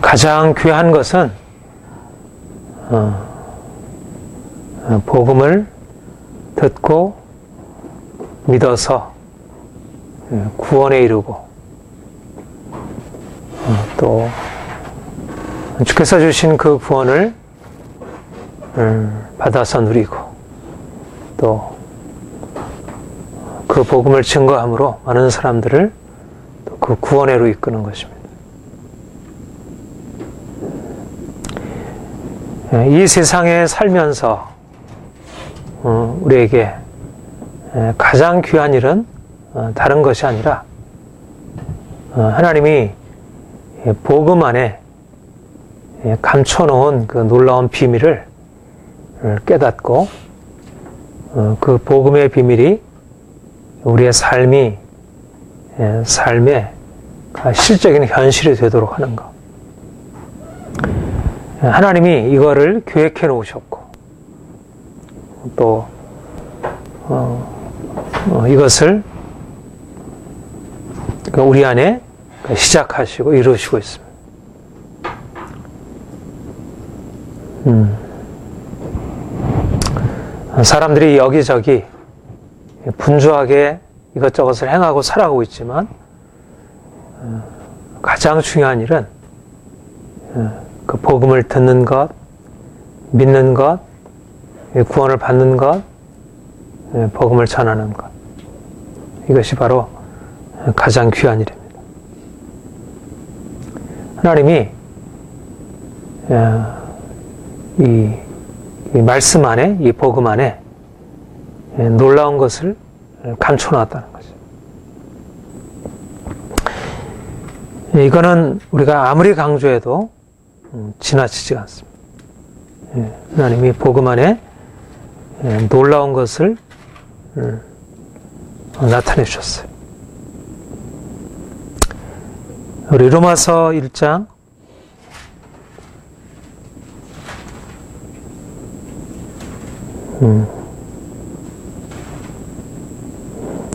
가장 귀한 것은 복음을 듣고 믿어서 구원에 이르고 또 주께서 주신 그 구원을 받아서 누리고 또 그 복음을 증거함으로 많은 사람들을 또 그 구원에로 이끄는 것입니다. 이 세상에 살면서 우리에게 가장 귀한 일은 다른 것이 아니라 하나님이 복음 안에 감춰놓은 그 놀라운 비밀을 깨닫고 그 복음의 비밀이 우리의 삶의 실적인 현실이 되도록 하는 것. 하나님이 이거를 계획해 놓으셨고 또 이것을 우리 안에 시작하시고 이루시고 있습니다. 사람들이 여기저기 분주하게 이것저것을 행하고 살아가고 있지만 가장 중요한 일은 그 복음을 듣는 것, 믿는 것, 구원을 받는 것, 복음을 전하는 것. 이것이 바로 가장 귀한 일입니다. 하나님이 이 말씀 안에, 이 복음 안에 놀라운 것을 감춰놨다는 거죠. 이거는 우리가 아무리 강조해도 지나치지 않습니다. 하나님이 복음 안에 놀라운 것을 나타내 주셨어요. 우리 로마서 1장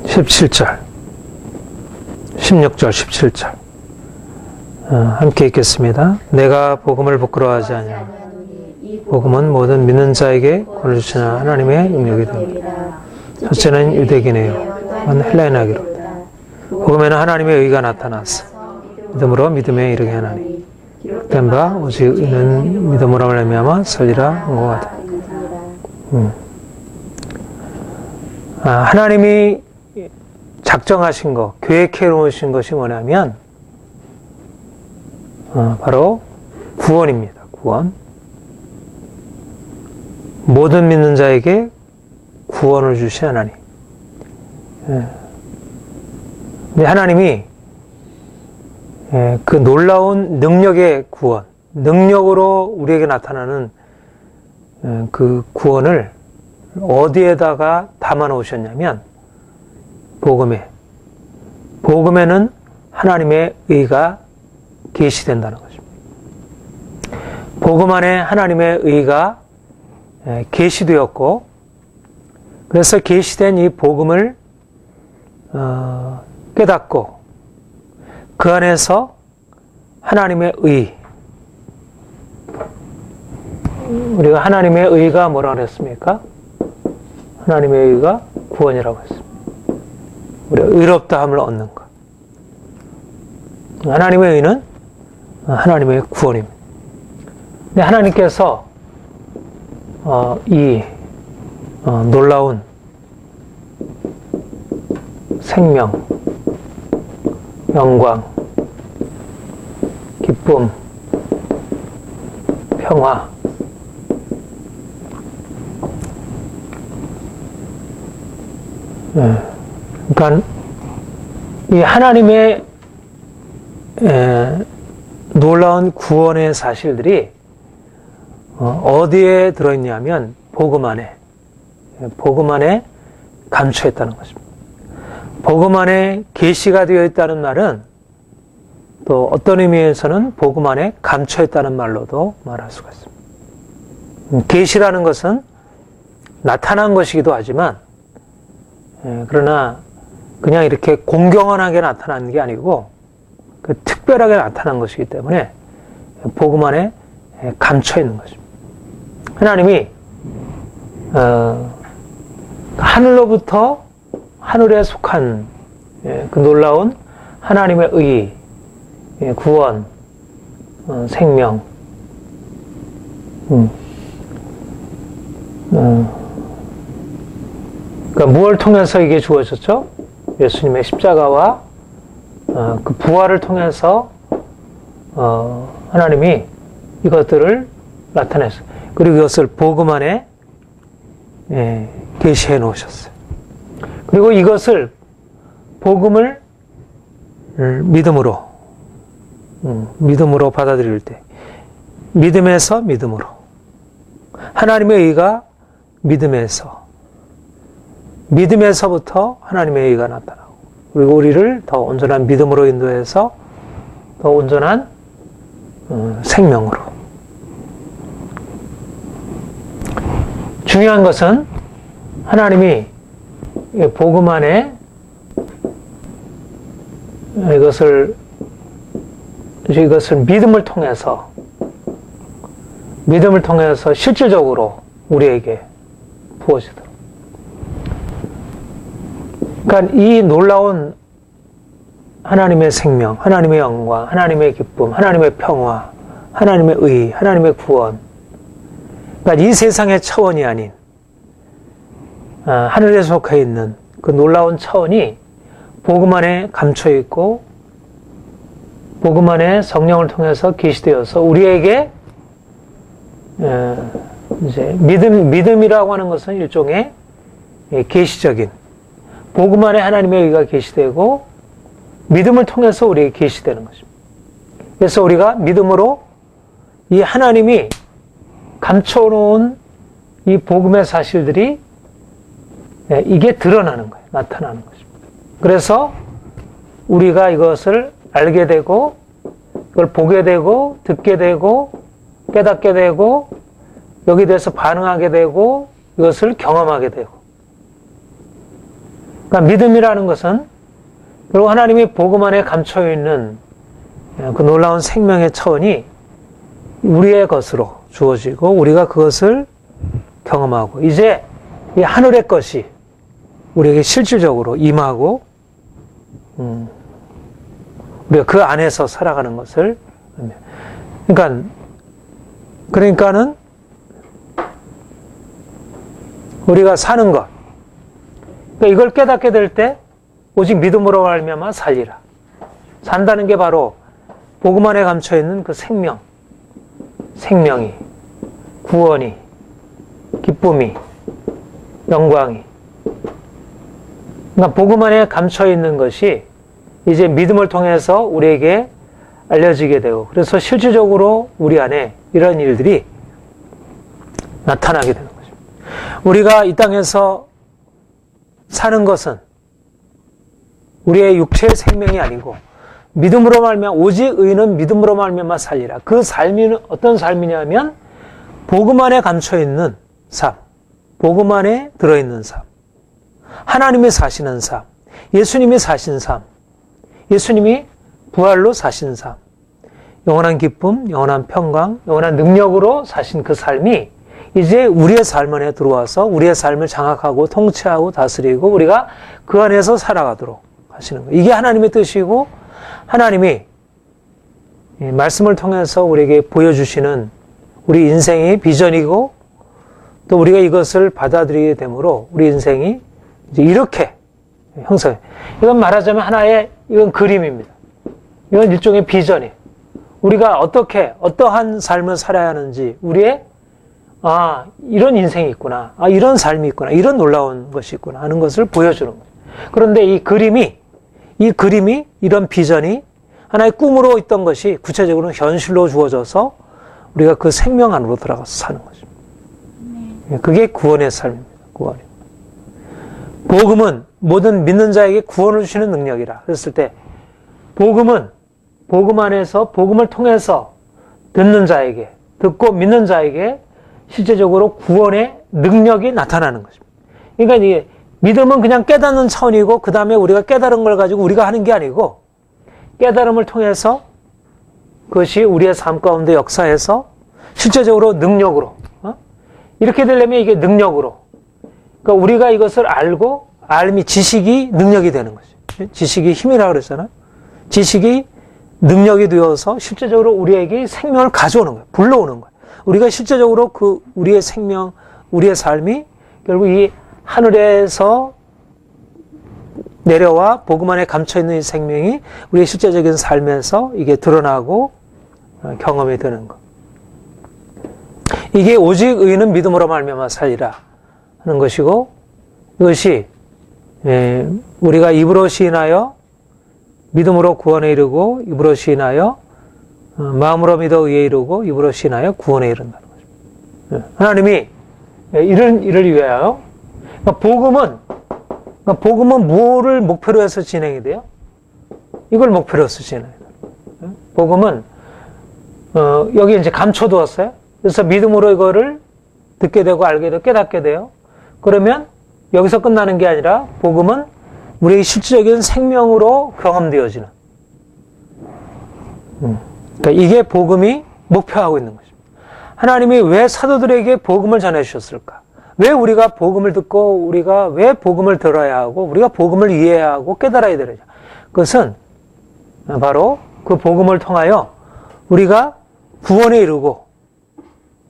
17절 16절 17절 함께 읽겠습니다. 내가 복음을 부끄러워하지 아니하노니 복음은 모든 믿는 자에게 권을 주시는 하나님의 능력이 됩니다. 첫째는 유대인이에요. 또한 헬라인에게로다. 복음에는 하나님의 의가 나타났어 믿음으로 믿음에 이르게 하나니 기록된 바 오직 이는 믿음으로 말미암아 살리라 한 것 같아. 하나님이 작정하신 것, 계획해 놓으신 것이 뭐냐면 바로 구원입니다. 구원. 모든 믿는 자에게 구원을 주신 하나님. 근데 하나님이 그 놀라운 능력의 구원, 능력으로 우리에게 나타나는 그 구원을 어디에다가 담아 놓으셨냐면 복음에는 하나님의 의가 계시된다는 것입니다. 복음 안에 하나님의 의가 계시되었고 그래서 계시된 이 복음을 깨닫고 그 안에서 하나님의 의, 우리가 하나님의 의가 뭐라고 그랬습니까? 하나님의 의가 구원이라고 했습니다. 우리가 의롭다함을 얻는 것. 하나님의 의는 하나님의 구원입니다. 근데 하나님께서 이 놀라운 생명, 영광, 기쁨, 평화, 그러니까 이 하나님의 놀라운 구원의 사실들이 어디에 들어있냐면 복음 안에 감춰 있다는 것입니다. 복음 안에 계시가 되어 있다는 말은 또 어떤 의미에서는 복음 안에 감춰 있다는 말로도 말할 수가 있습니다. 계시라는 것은 나타난 것이기도 하지만 그러나 그냥 이렇게 공경연하게 나타나는 게 아니고 그 특별하게 나타난 것이기 때문에 복음 안에 감춰 있는 것입니다. 하나님이 하늘로부터 하늘에 속한 그 놀라운 하나님의 의, 구원, 생명, 그러니까 무엇을 통해서 이게 주어졌죠? 예수님의 십자가와 그 부활을 통해서 하나님이 이것들을 나타냈어요. 그리고 이것을 복음 안에 계시해 놓으셨어요. 그리고 이것을 복음을 믿음으로 받아들일 때, 믿음에서 믿음으로, 하나님의 의가 믿음에서부터 하나님의 의가 나타나고, 그리고 우리를 더 온전한 믿음으로 인도해서 더 온전한 생명으로. 중요한 것은 하나님이 복음 안에 이것을 믿음을 통해서 실질적으로 우리에게 부어지도록. 그러니까 이 놀라운 하나님의 생명, 하나님의 영광, 하나님의 기쁨, 하나님의 평화, 하나님의 의, 하나님의 구원. 그러니까 이 세상의 차원이 아닌 하늘에 속해 있는 그 놀라운 차원이 복음 안에 감춰 있고 복음 안에 성령을 통해서 계시되어서 우리에게 이제 믿음이라고 하는 것은 일종의 계시적인 복음 안에 하나님의 의가 계시되고 믿음을 통해서 우리에게 계시되는 것입니다. 그래서 우리가 믿음으로 이 하나님이 감춰놓은 이 복음의 사실들이 이게 드러나는 거예요. 나타나는 것입니다. 그래서 우리가 이것을 알게 되고 이걸 보게 되고 듣게 되고 깨닫게 되고 여기에 대해서 반응하게 되고 이것을 경험하게 되고. 그러니까 믿음이라는 것은 그리고 하나님이 복음 안에 감춰 있는 그 놀라운 생명의 차원이 우리의 것으로 주어지고 우리가 그것을 경험하고 이제 이 하늘의 것이 우리에게 실질적으로 임하고 우리가 그 안에서 살아가는 것을 그러니까는 우리가 사는 것 그러니까 이걸 깨닫게 될 때 오직 믿음으로 말미암아 살리라. 산다는 게 바로 복음 안에 감춰 있는 그 생명이, 구원이, 기쁨이, 영광이. 그러니까 복음 안에 감춰 있는 것이 이제 믿음을 통해서 우리에게 알려지게 되고 그래서 실질적으로 우리 안에 이런 일들이 나타나게 되는 것입니다. 우리가 이 땅에서 사는 것은 우리의 육체의 생명이 아니고 믿음으로 말미암아 오직 의는 믿음으로 말미암아 살리라. 그 삶이 어떤 삶이냐면 복음 안에 감춰 있는 삶, 복음 안에 들어 있는 삶, 하나님이 사시는 삶, 예수님이 사신 삶, 예수님이 부활로 사신 삶, 영원한 기쁨, 영원한 평강, 영원한 능력으로 사신 그 삶이 이제 우리의 삶 안에 들어와서 우리의 삶을 장악하고 통치하고 다스리고 우리가 그 안에서 살아가도록 하시는 거예요. 이게 하나님의 뜻이고 하나님이 말씀을 통해서 우리에게 보여주시는 우리 인생의 비전이고 또 우리가 이것을 받아들이게 되므로 우리 인생이 이제 이렇게 형성해. 이건 말하자면 이건 그림입니다. 이건 일종의 비전이에요. 우리가 어떠한 삶을 살아야 하는지 우리의 이런 인생이 있구나. 이런 삶이 있구나. 이런 놀라운 것이 있구나 하는 것을 보여주는 거예요. 그런데 이 그림이 이런 비전이 하나의 꿈으로 있던 것이 구체적으로 현실로 주어져서 우리가 그 생명 안으로 들어가서 사는 거죠. 그게 구원의 삶입니다. 구원이. 복음은 모든 믿는 자에게 구원을 주시는 능력이라. 그랬을 때 복음은 복음 안에서 복음을 통해서 듣고 믿는 자에게 실제적으로 구원의 능력이 나타나는 것입니다. 그러니까 이게 믿음은 그냥 깨닫는 차원이고 그 다음에 우리가 깨달은 걸 가지고 우리가 하는 게 아니고 깨달음을 통해서 그것이 우리의 삶 가운데 역사해서 실제적으로 능력으로, 이렇게 되려면 이게 능력으로, 그러니까 우리가 이것을 알고 알미 지식이 능력이 되는 거죠. 지식이 힘이라고 그랬잖아요. 지식이 능력이 되어서 실제적으로 우리에게 생명을 가져오는 거예요. 불러오는 거예요. 우리가 실제적으로 우리의 생명, 우리의 삶이 결국 이 하늘에서 내려와 복음 안에 감춰있는 이 생명이 우리의 실제적인 삶에서 이게 드러나고 경험이 되는 것. 이게 오직 의인은 믿음으로 말미암아 살리라 하는 것이고, 이것이 우리가 입으로 시인하여 믿음으로 구원에 이르고, 입으로 시인하여 마음으로 믿어 의에 이르고, 입으로 시인하여 구원에 이른다는 거죠. 하나님이 이런 일을 위하여, 그러니까 복음은 무엇을 목표로 해서 진행이 돼요? 이걸 목표로 해서 진행이 돼요. 복음은 여기 이제 감춰두었어요. 그래서 믿음으로 이거를 듣게 되고 알게 되고 깨닫게 돼요. 그러면 여기서 끝나는 게 아니라 복음은 우리의 실질적인 생명으로 경험되어지는. 그러니까 이게 복음이 목표하고 있는 것입니다. 하나님이 왜 사도들에게 복음을 전해주셨을까? 왜 우리가 복음을 듣고 우리가 왜 복음을 들어야 하고 우리가 복음을 이해해야 하고 깨달아야 되느냐? 그것은 바로 그 복음을 통하여 우리가 구원에 이르고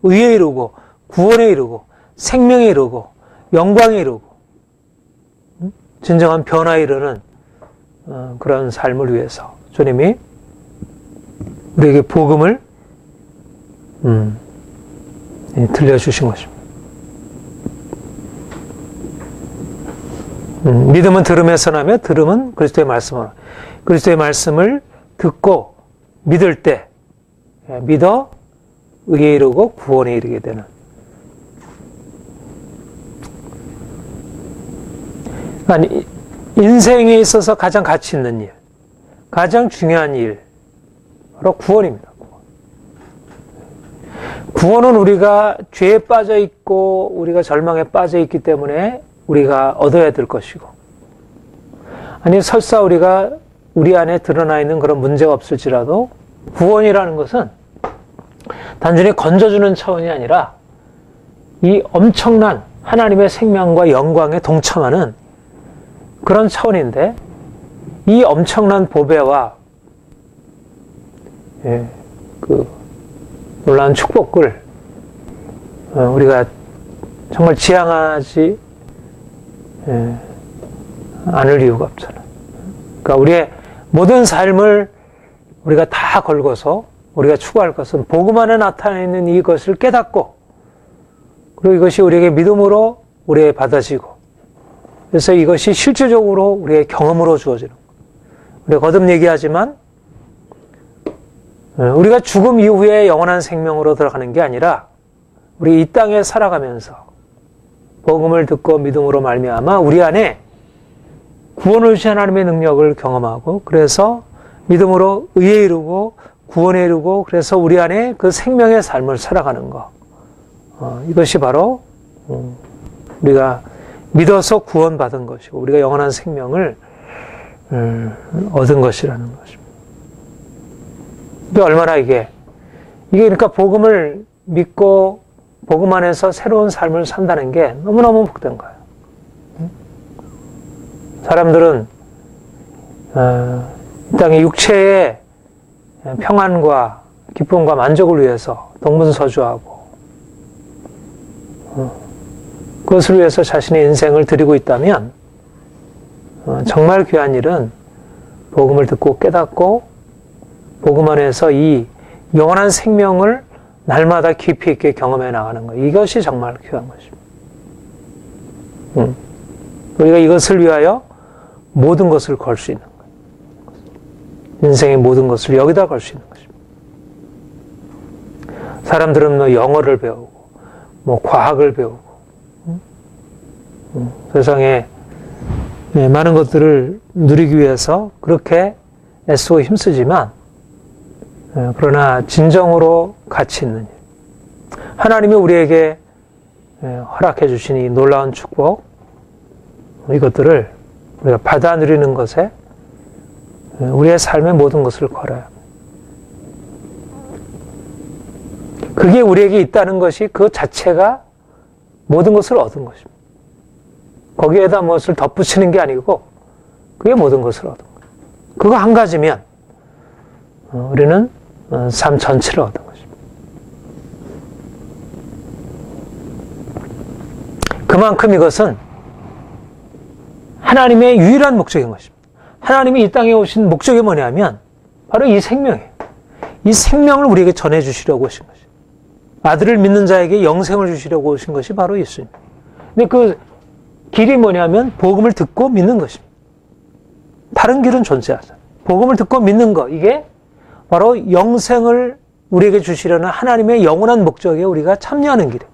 의에 이르고 구원에 이르고 생명에 이르고 영광에 이르고 진정한 변화에 이르는 그런 삶을 위해서 주님이 우리에게 복음을 들려주신 것입니다. 믿음은 들음에서 나며 들음은 그리스도의 말씀으로. 그리스도의 말씀을 듣고 믿을 때 믿어 의에 이르고 구원에 이르게 되는. 아니, 인생에 있어서 가장 가치 있는 일, 가장 중요한 일, 바로 구원입니다. 구원은 우리가 죄에 빠져 있고 우리가 절망에 빠져 있기 때문에 우리가 얻어야 될 것이고, 아니 설사 우리가 우리 안에 드러나 있는 그런 문제가 없을지라도 구원이라는 것은 단순히 건져주는 차원이 아니라 이 엄청난 하나님의 생명과 영광에 동참하는 그런 차원인데, 이 엄청난 보배와 그 놀라운 축복을 우리가 정말 지향하지 않을 이유가 없잖아요. 그러니까 우리의 모든 삶을 우리가 다 걸고서 우리가 추구할 것은 복음 안에 나타나 있는 이것을 깨닫고, 그리고 이것이 우리에게 믿음으로 우리에게 받아지고, 그래서 이것이 실질적으로 우리의 경험으로 주어지는 거예요. 우리가 거듭 얘기하지만 우리가 죽음 이후에 영원한 생명으로 들어가는 게 아니라 우리 이 땅에 살아가면서 복음을 듣고 믿음으로 말미암아 우리 안에 구원을 주신 하나님의 능력을 경험하고, 그래서 믿음으로 의에 이르고 구원에 이르고, 그래서 우리 안에 그 생명의 삶을 살아가는 것. 이것이 바로 우리가 믿어서 구원받은 것이고 우리가 영원한 생명을 얻은 것이라는 것입니다. 근데 얼마나 이게 그러니까 복음을 믿고 복음 안에서 새로운 삶을 산다는 게 너무너무 복된 거예요. 사람들은 이 땅의 육체의 평안과 기쁨과 만족을 위해서 동분서주하고 그것을 위해서 자신의 인생을 드리고 있다면 정말 귀한 일은 복음을 듣고 깨닫고 복음 안에서 이 영원한 생명을 날마다 깊이 있게 경험해 나가는 것. 이것이 정말 귀한 것입니다. 우리가 이것을 위하여 모든 것을 걸 수 있는 거예요. 인생의 모든 것을 여기다 걸 수 있는 것입니다. 사람들은 뭐 영어를 배우고 뭐 과학을 배우고 세상에 많은 것들을 누리기 위해서 그렇게 애쓰고 힘쓰지만, 그러나 진정으로 가치 있는 일, 하나님이 우리에게 허락해 주신 이 놀라운 축복, 이것들을 우리가 받아 누리는 것에 우리의 삶의 모든 것을 걸어야 합니다. 그게 우리에게 있다는 것이 그 자체가 모든 것을 얻은 것입니다. 거기에다 무엇을 덧붙이는 게 아니고 그게 모든 것을 얻은 거예요. 그거 한 가지면 우리는 삶 전체를 얻은 것입니다. 그만큼 이것은 하나님의 유일한 목적인 것입니다. 하나님이 이 땅에 오신 목적이 뭐냐면 바로 이 생명이에요. 이 생명을 우리에게 전해주시려고 오신 것이에요. 아들을 믿는 자에게 영생을 주시려고 오신 것이 바로 예수입니다. 근데 그 길이 뭐냐면 복음을 듣고 믿는 것입니다. 다른 길은 존재하지 않아요. 복음을 듣고 믿는 것, 이게 바로 영생을 우리에게 주시려는 하나님의 영원한 목적에 우리가 참여하는 길이에요.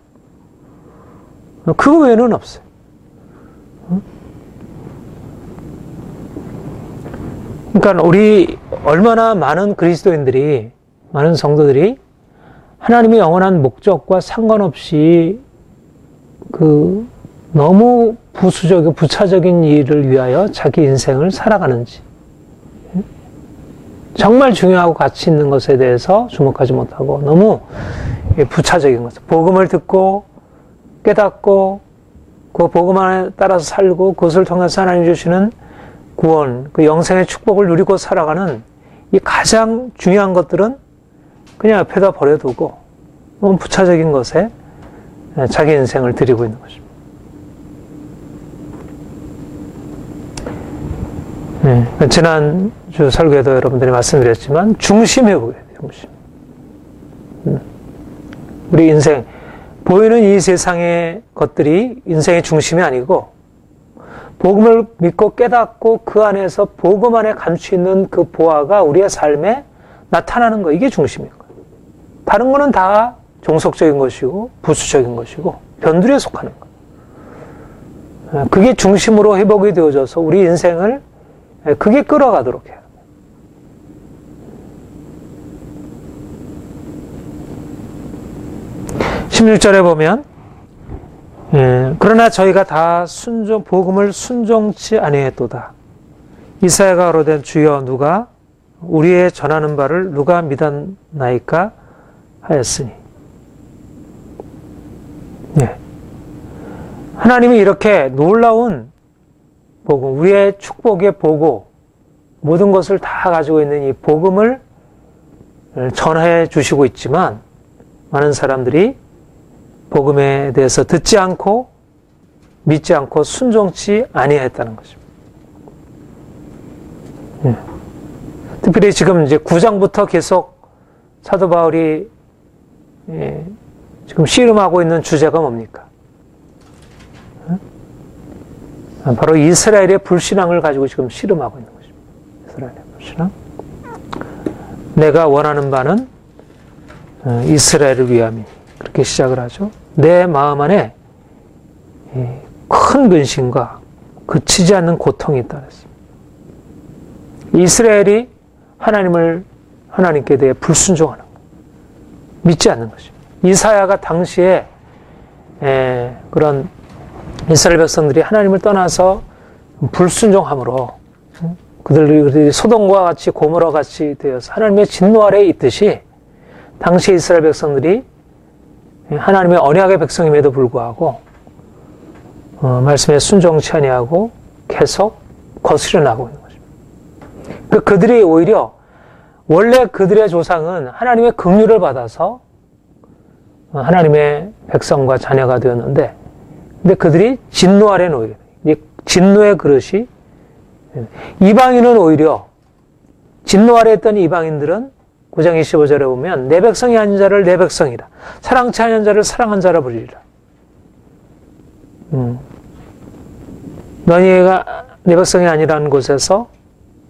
그거 외에는 없어요. 그러니까 우리 얼마나 많은 그리스도인들이, 많은 성도들이 하나님의 영원한 목적과 상관없이 너무 부차적인 일을 위하여 자기 인생을 살아가는지, 정말 중요하고 가치 있는 것에 대해서 주목하지 못하고 너무 부차적인 것, 복음을 듣고 깨닫고 그 복음 안에 따라서 살고 그것을 통해서 하나님 주시는 구원, 그 영생의 축복을 누리고 살아가는 이 가장 중요한 것들은 그냥 옆에다 버려두고 너무 부차적인 것에 자기 인생을 드리고 있는 것입니다. 지난주 설교에도 여러분들이 말씀드렸지만 중심에 보게 돼요. 중심. 우리 인생, 보이는 이 세상의 것들이 인생의 중심이 아니고 복음을 믿고 깨닫고 그 안에서 복음 안에 감춰있는 그 보화가 우리의 삶에 나타나는 거, 이게 중심인 거예요. 다른 거는 다 종속적인 것이고 부수적인 것이고 변두리에 속하는 거예요. 그게 중심으로 회복이 되어져서 우리 인생을 그게 끌어가도록 해요. 십육 절에 보면 그러나 저희가 다 복음을 순종치 아니했도다. 이사야가 가로되 주여 누가 우리의 전하는 바를 누가 믿었나이까 하였으니. 하나님이 이렇게 놀라운 복음, 우리의 축복의 보고 모든 것을 다 가지고 있는 이 복음을 전해 주시고 있지만 많은 사람들이 복음에 대해서 듣지 않고 믿지 않고 순종치 아니했다는 것입니다. 특별히 지금 이제 9장부터 계속 사도 바울이 지금 씨름하고 있는 주제가 뭡니까? 바로 이스라엘의 불신앙을 가지고 지금 씨름하고 있는 것입니다. 이스라엘의 불신앙. 내가 원하는 바는 이스라엘을 위함이니. 그렇게 시작을 하죠. 내 마음 안에 큰 근심과 그치지 않는 고통이 있다 그랬습니다. 이스라엘이 하나님께 대해 불순종하는 것, 믿지 않는 것입니다. 이사야가 당시에 그런 이스라엘 백성들이 하나님을 떠나서 불순종함으로 그들이 소돔과 같이 고모라 같이 되어서 하나님의 진노 아래에 있듯이 당시 이스라엘 백성들이 하나님의 언약의 백성임에도 불구하고 말씀에 순종치 아니하고 계속 거스려 나가고 있는 것입니다. 그들이 오히려 원래 그들의 조상은 하나님의 긍휼을 받아서 하나님의 백성과 자녀가 되었는데, 근데 그들이 진노 아래 놓이게 돼요. 진노의 그릇이, 이방인은 오히려 진노 아래 있던 이방인들은 9장 25절에 보면 내 백성이 아닌 자를 내 백성이라, 사랑치 아니한 자를 사랑한 자라 부르리라. 너희가 내 백성이 아니라는 곳에서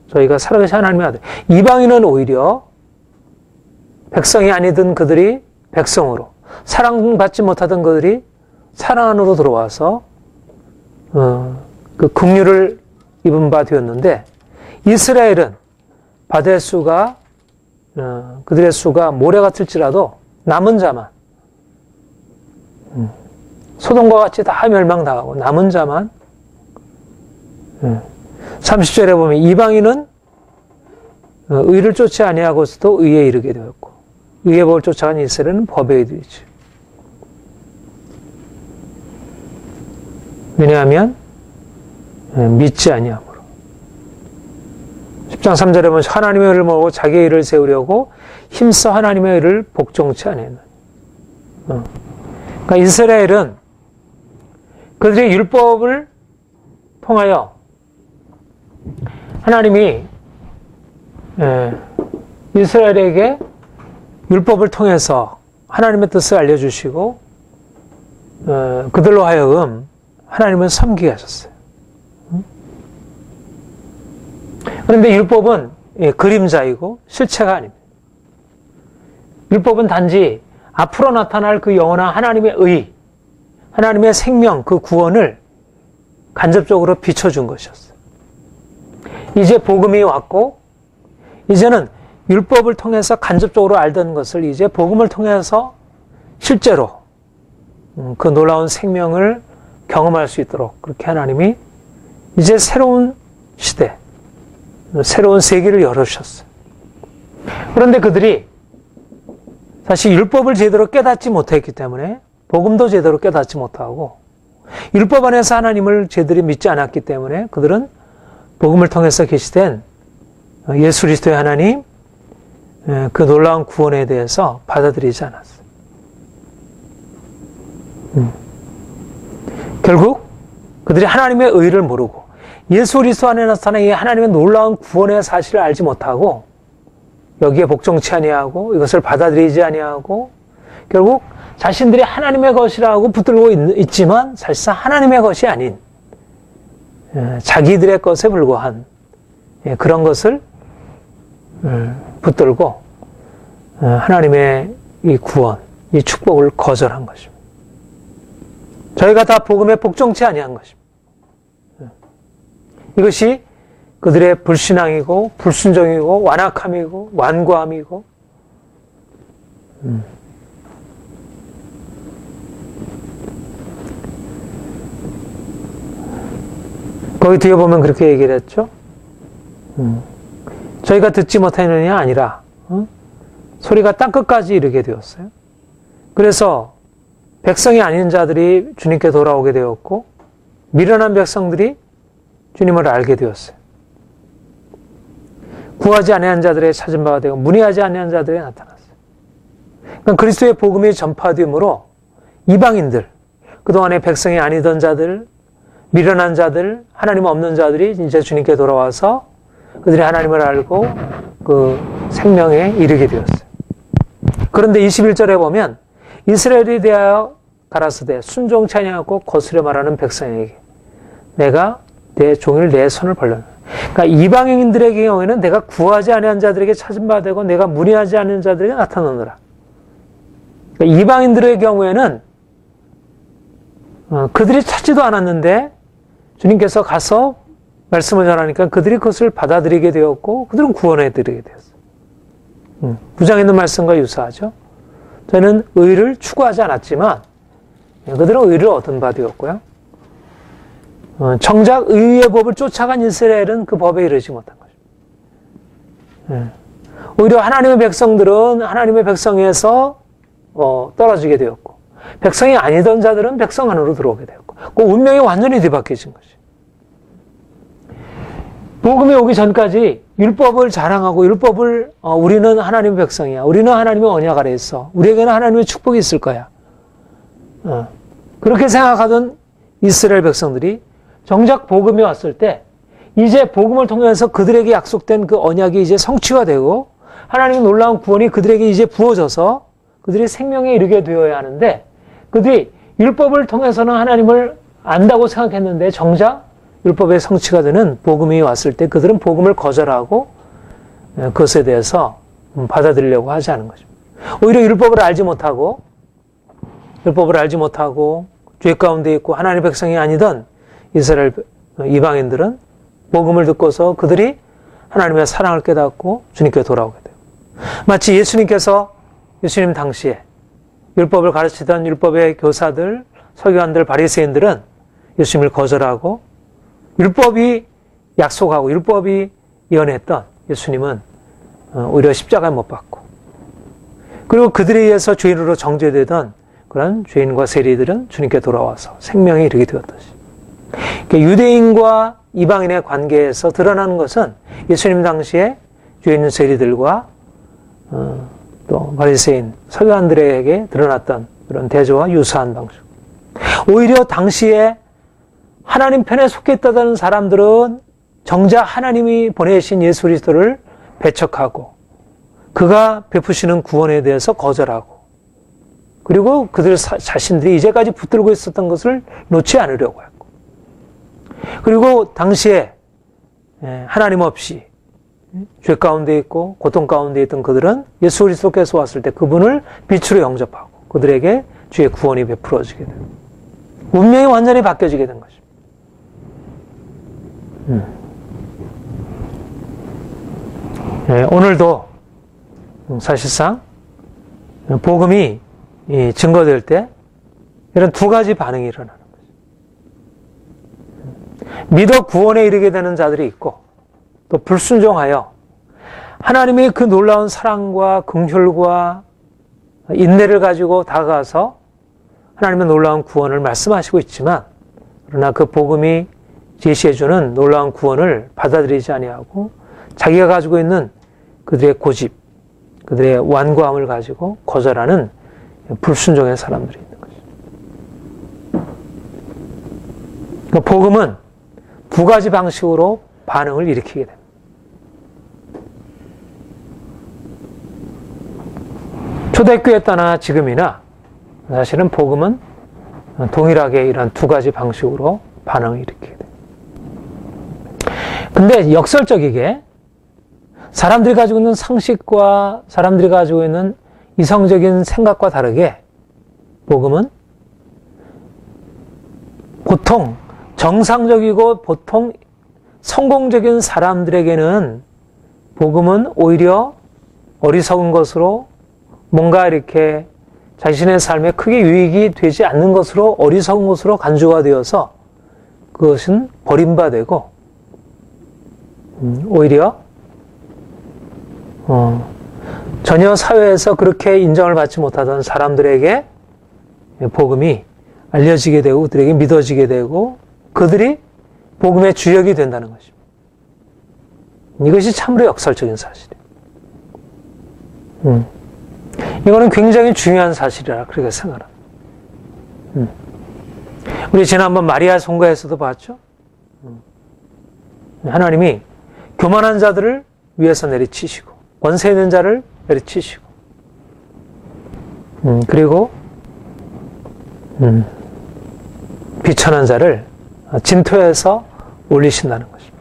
저희가 살아계신 하나님의 아들. 이방인은 오히려 백성이 아니던 그들이 백성으로, 사랑받지 못하던 그들이 사랑 안으로 들어와서 그 긍휼을 입은 바 되었는데, 이스라엘은 받을 수가 그들의 수가 모래 같을지라도 남은 자만, 소돔과 같이 다 멸망당하고 남은 자만, 30절에 보면 이방인은 의를 쫓지 아니하고서도 의에 이르게 되었고, 의의 법을 쫓아간 이스라엘은 법에 의지죠. 왜냐하면 믿지 아니함으로. 10장 3절에 보면 하나님의 의를 모르고 자기의 의를 세우려고 힘써 하나님의 의를 복종치 아니하느니. 그러니까 이스라엘은 그들의 율법을 통하여 하나님이 이스라엘에게 율법을 통해서 하나님의 뜻을 알려주시고 그들로 하여금 하나님을 섬기게 하셨어요. 그런데 율법은 그림자이고 실체가 아닙니다. 율법은 단지 앞으로 나타날 그 영원한 하나님의 의, 하나님의 생명, 그 구원을 간접적으로 비춰준 것이었어요. 이제 복음이 왔고 이제는 율법을 통해서 간접적으로 알던 것을 이제 복음을 통해서 실제로 그 놀라운 생명을 경험할 수 있도록 그렇게 하나님이 이제 새로운 시대, 새로운 세계를 열어주셨어요. 그런데 그들이 사실 율법을 제대로 깨닫지 못했기 때문에 복음도 제대로 깨닫지 못하고 율법 안에서 하나님을 제대로 믿지 않았기 때문에 그들은 복음을 통해서 계시된 예수 그리스도의 하나님, 그 놀라운 구원에 대해서 받아들이지 않았어요. 결국 그들이 하나님의 의를 모르고 예수 그리스도 안에 나타난 이 하나님의 놀라운 구원의 사실을 알지 못하고 여기에 복종치 아니하고 이것을 받아들이지 아니하고 결국 자신들이 하나님의 것이라고 붙들고 있지만 사실상 하나님의 것이 아닌 자기들의 것에 불과한 그런 것을 붙들고 하나님의 이 구원, 이 축복을 거절한 것입니다. 저희가 다 복음에 복종치 아니한 것입니다. 이것이 그들의 불신앙이고 불순종이고 완악함이고 완고함이고 거기 뒤에 보면 그렇게 얘기를 했죠. 저희가 듣지 못하느냐 아니라 소리가 땅끝까지 이르게 되었어요. 그래서 백성이 아닌 자들이 주님께 돌아오게 되었고 미련한 백성들이 주님을 알게 되었어요. 구하지 아니한 자들의 찾은 바가 되고 문의하지 아니한 자들이 나타났어요. 그러니까 그리스도의 복음이 전파됨으로 이방인들, 그동안의 백성이 아니던 자들, 미련한 자들, 하나님 없는 자들이 이제 주님께 돌아와서 그들이 하나님을 알고 그 생명에 이르게 되었어요. 그런데 21절에 보면 이스라엘에 대하여 가라사대 순종치 아니하고 거스려 말하는 백성에게 내가 내 종일 내 손을 벌렸노라. 그러니까 이방인들의 경우에는 내가 구하지 아니한 자들에게 찾은 바 되고 내가 문의하지 않는 자들에게 나타나노라. 그러니까 이방인들의 경우에는 그들이 찾지도 않았는데 주님께서 가서 말씀을 전하니까 그들이 그것을 받아들이게 되었고 그들은 구원해 드리게 되었어요. 9장에 있는 말씀과 유사하죠. 저는 의를 추구하지 않았지만 그들은 의를 얻은 바 되었고요. 정작 의의 법을 쫓아간 이스라엘은 그 법에 이르지 못한 것입니다. 오히려 하나님의 백성들은 하나님의 백성에서 떨어지게 되었고 백성이 아니던 자들은 백성 안으로 들어오게 되었고 그 운명이 완전히 뒤바뀌어진 것이죠. 복음이 오기 전까지 율법을 자랑하고 율법을 우리는 하나님의 백성이야. 우리는 하나님의 언약 아래 있어. 우리에게는 하나님의 축복이 있을 거야. 그렇게 생각하던 이스라엘 백성들이 정작 복음이 왔을 때 이제 복음을 통해서 그들에게 약속된 그 언약이 이제 성취가 되고 하나님의 놀라운 구원이 그들에게 이제 부어져서 그들이 생명에 이르게 되어야 하는데 그들이 율법을 통해서는 하나님을 안다고 생각했는데 정작 율법의 성취가 되는 복음이 왔을 때 그들은 복음을 거절하고 그것에 대해서 받아들이려고 하지 않은 거죠. 오히려 율법을 알지 못하고 죄 가운데 있고 하나님의 백성이 아니던 이스라엘 이방인들은 복음을 듣고서 그들이 하나님의 사랑을 깨닫고 주님께 돌아오게 돼요. 마치 예수님 당시에 율법을 가르치던 율법의 교사들, 서기관들, 바리새인들은 예수님을 거절하고 율법이 약속하고 율법이 예언했던 예수님은 오히려 십자가에 못 박고 그리고 그들에 의해서 죄인으로 정죄되던 그런 죄인과 세리들은 주님께 돌아와서 생명에 이르게 되었듯이. 그러니까 유대인과 이방인의 관계에서 드러나는 것은 예수님 당시에 죄 있는 세리들과 또 바리새인, 서기관들에게 드러났던 그런 대조와 유사한 방식. 오히려 당시에 하나님 편에 속해 있다는 사람들은 정작 하나님이 보내신 예수 그리스도를 배척하고 그가 베푸시는 구원에 대해서 거절하고 그리고 그들 자신들이 이제까지 붙들고 있었던 것을 놓지 않으려고 했고 그리고 당시에 하나님 없이 죄 가운데 있고 고통 가운데 있던 그들은 예수 그리스도께서 왔을 때 그분을 빛으로 영접하고 그들에게 주의 구원이 베풀어지게 되고 운명이 완전히 바뀌어지게 된 것입니다. 오늘도 사실상 복음이 증거될 때 이런 두 가지 반응이 일어나는 거죠. 믿어 구원에 이르게 되는 자들이 있고 또 불순종하여 하나님의 그 놀라운 사랑과 긍휼과 인내를 가지고 다가가서 하나님의 놀라운 구원을 말씀하시고 있지만 그러나 그 복음이 제시해주는 놀라운 구원을 받아들이지 아니하고 자기가 가지고 있는 그들의 고집, 그들의 완고함을 가지고 거절하는 불순종의 사람들이 있는 거죠. 그러니까 복음은 두 가지 방식으로 반응을 일으키게 됩니다. 초대교회 때나 지금이나 사실은 복음은 동일하게 이런 두 가지 방식으로 반응을 일으키게 됩니다. 근데 역설적이게 사람들이 가지고 있는 상식과 사람들이 가지고 있는 이성적인 생각과 다르게 복음은 보통 정상적이고 보통 성공적인 사람들에게는 복음은 오히려 어리석은 것으로 뭔가 이렇게 자신의 삶에 크게 유익이 되지 않는 것으로 어리석은 것으로 간주가 되어서 그것은 버림받고 오히려 전혀 사회에서 그렇게 인정을 받지 못하던 사람들에게 복음이 알려지게 되고 그들에게 믿어지게 되고 그들이 복음의 주역이 된다는 것입니다. 이것이 참으로 역설적인 사실이에요. 이거는 굉장히 중요한 사실이라 그렇게 생각합니다. 우리 지난번 마리아 송가에서도 봤죠? 하나님이 교만한 자들을 위에서 내리치시고 권세 있는 자를 내리치시고 그리고 비천한 자를 진토에서 올리신다는 것입니다.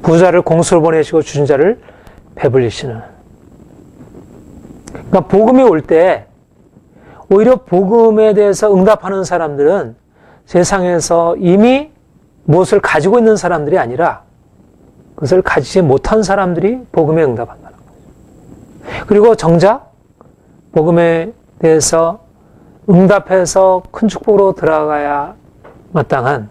부자를 공수로 보내시고 주신 자를 배불리시는. 그러니까 복음이 올 때 오히려 복음에 대해서 응답하는 사람들은 세상에서 이미 무엇을 가지고 있는 사람들이 아니라 그것을 가지지 못한 사람들이 복음에 응답한다는 거죠. 그리고 정작 복음에 대해서 응답해서 큰 축복으로 들어가야 마땅한